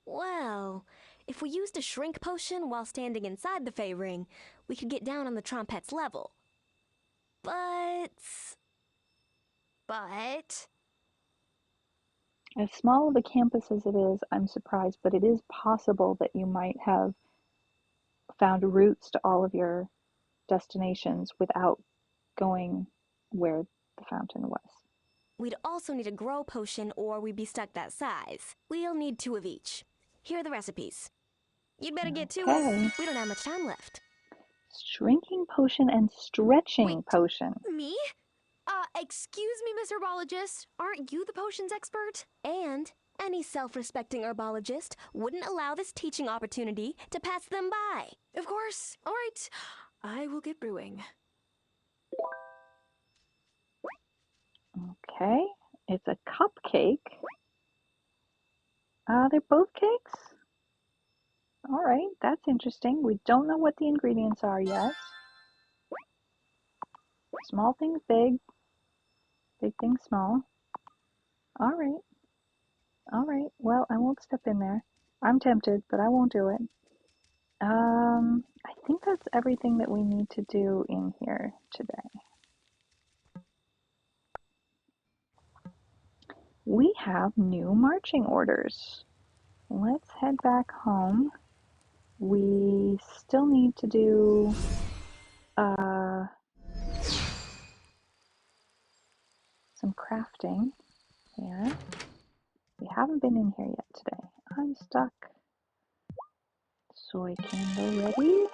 Well, if we used a shrink potion while standing inside the Fey ring, we could get down on the Trompette's level. But... As small of a campus as it is, I'm surprised, but it is possible that you might have found routes to all of your destinations without going where the fountain was. We'd also need a grow potion or we'd be stuck that size. We'll need 2 of each. Here are the recipes. You'd better get to it. We don't have much time left. Shrinking potion and stretching potion. Me? Excuse me, Miss Herbologist. Aren't you the potions expert? And any self-respecting herbologist wouldn't allow this teaching opportunity to pass them by. Of course. All right. I will get brewing. Okay. It's a cupcake. They're both cakes? All right, that's interesting. We don't know what the ingredients are yet. Small things big. Big things small. All right. All right. Well, I won't step in there. I'm tempted, but I won't do it. I think that's everything that we need to do in here today. We have new marching orders. let's head back home. We still need to do some crafting here. We haven't been in here yet today. I'm stuck. Soy candle ready.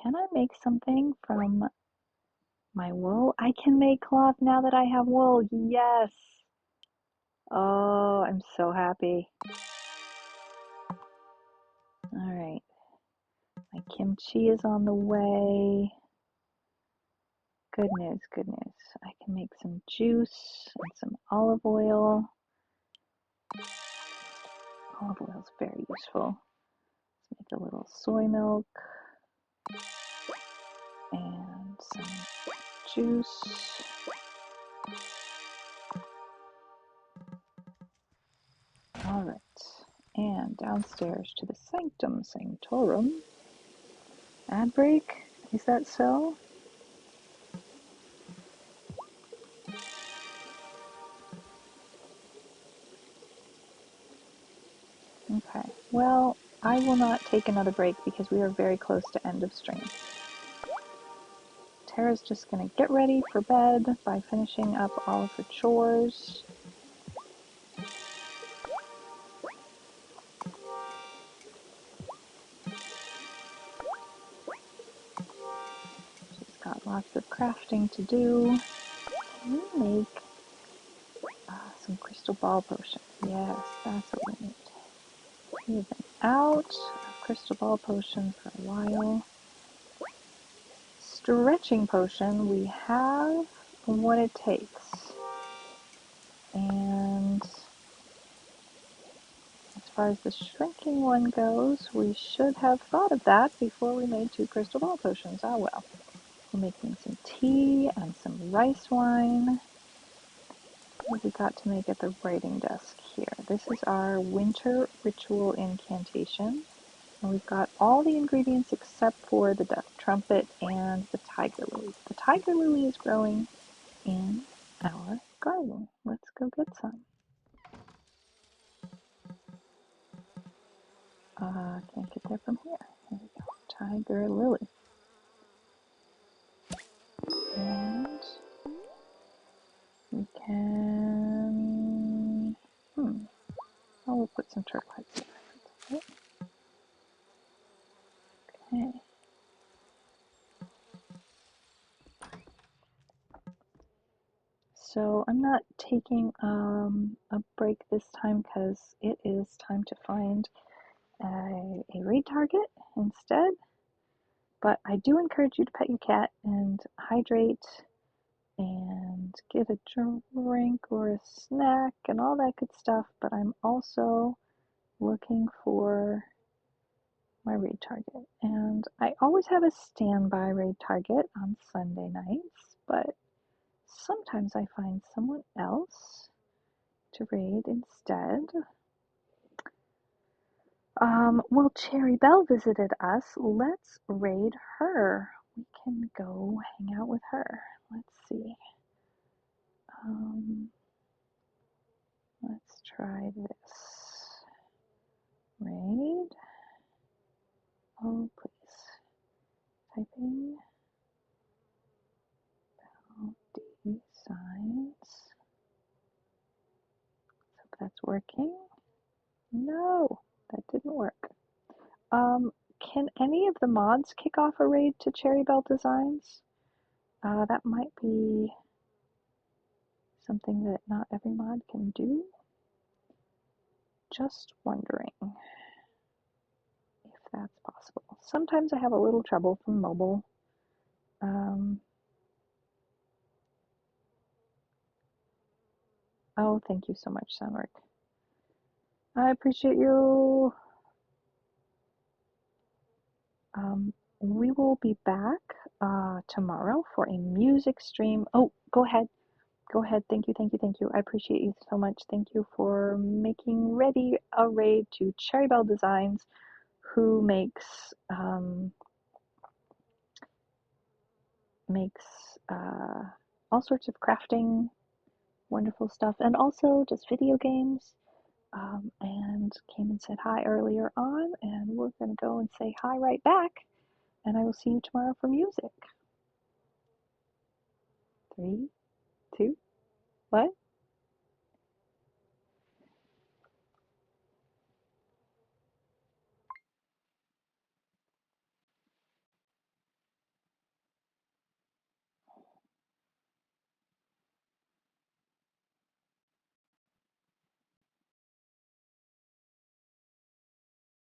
Can I make something from my wool? I can make cloth now that I have wool. Yes. Oh, I'm so happy. All right. My kimchi is on the way. Good news, good news. I can make some juice and some olive oil. Olive oil is very useful. Let's make a little soy milk and some juice. All right. And downstairs to the Sanctum Sanctorum. Ad break? Is that so? Okay. Well, I will not take another break because we are very close to end of stream. Tara's just going to get ready for bed by finishing up all of her chores. She's got lots of crafting to do. Can we make some crystal ball potions? Yes, that's what we need. We've been out of crystal ball potion for a while. Stretching potion, we have what it takes. And as far as the shrinking one goes, we should have thought of that before we made 2 crystal ball potions. Ah well. We're making some tea and some rice wine. What have we got to make at the writing desk here? This is our winter ritual incantation. And we've got all the ingredients except for the death trumpet and the tiger lily. The tiger lily is growing in our garden. Let's go get some. Can't get there from here. Here we go. Tiger lily. And we can... Oh, we'll put some turquoise there. Okay. So I'm not taking a break this time because it is time to find a raid target instead. But I do encourage you to pet your cat and hydrate and get a drink or a snack and all that good stuff. But I'm also looking for my raid target. And I always have a standby raid target on Sunday nights, but sometimes I find someone else to raid instead. Well, Cherry Belle visited us. Let's raid her. We can go hang out with her. Let's see. Let's try this. Raid. Oh, please. Typing. Belle Designs. Hope that's working. No, that didn't work. Can any of the mods kick off a raid to Cherry Belle Designs? That might be something that not every mod can do. Just wondering if that's possible. Sometimes I have a little trouble from mobile. Oh, thank you so much, Sunwork. I appreciate you. We will be back tomorrow for a music stream. Oh, go ahead. Go ahead. Thank you, thank you, thank you. I appreciate you so much. Thank you for making ready a raid to Cherry Belle Designs, who makes all sorts of crafting, wonderful stuff, and also does video games. And came and said hi earlier on, and we're going to go and say hi right back. And I will see you tomorrow for music. 3, 2, what?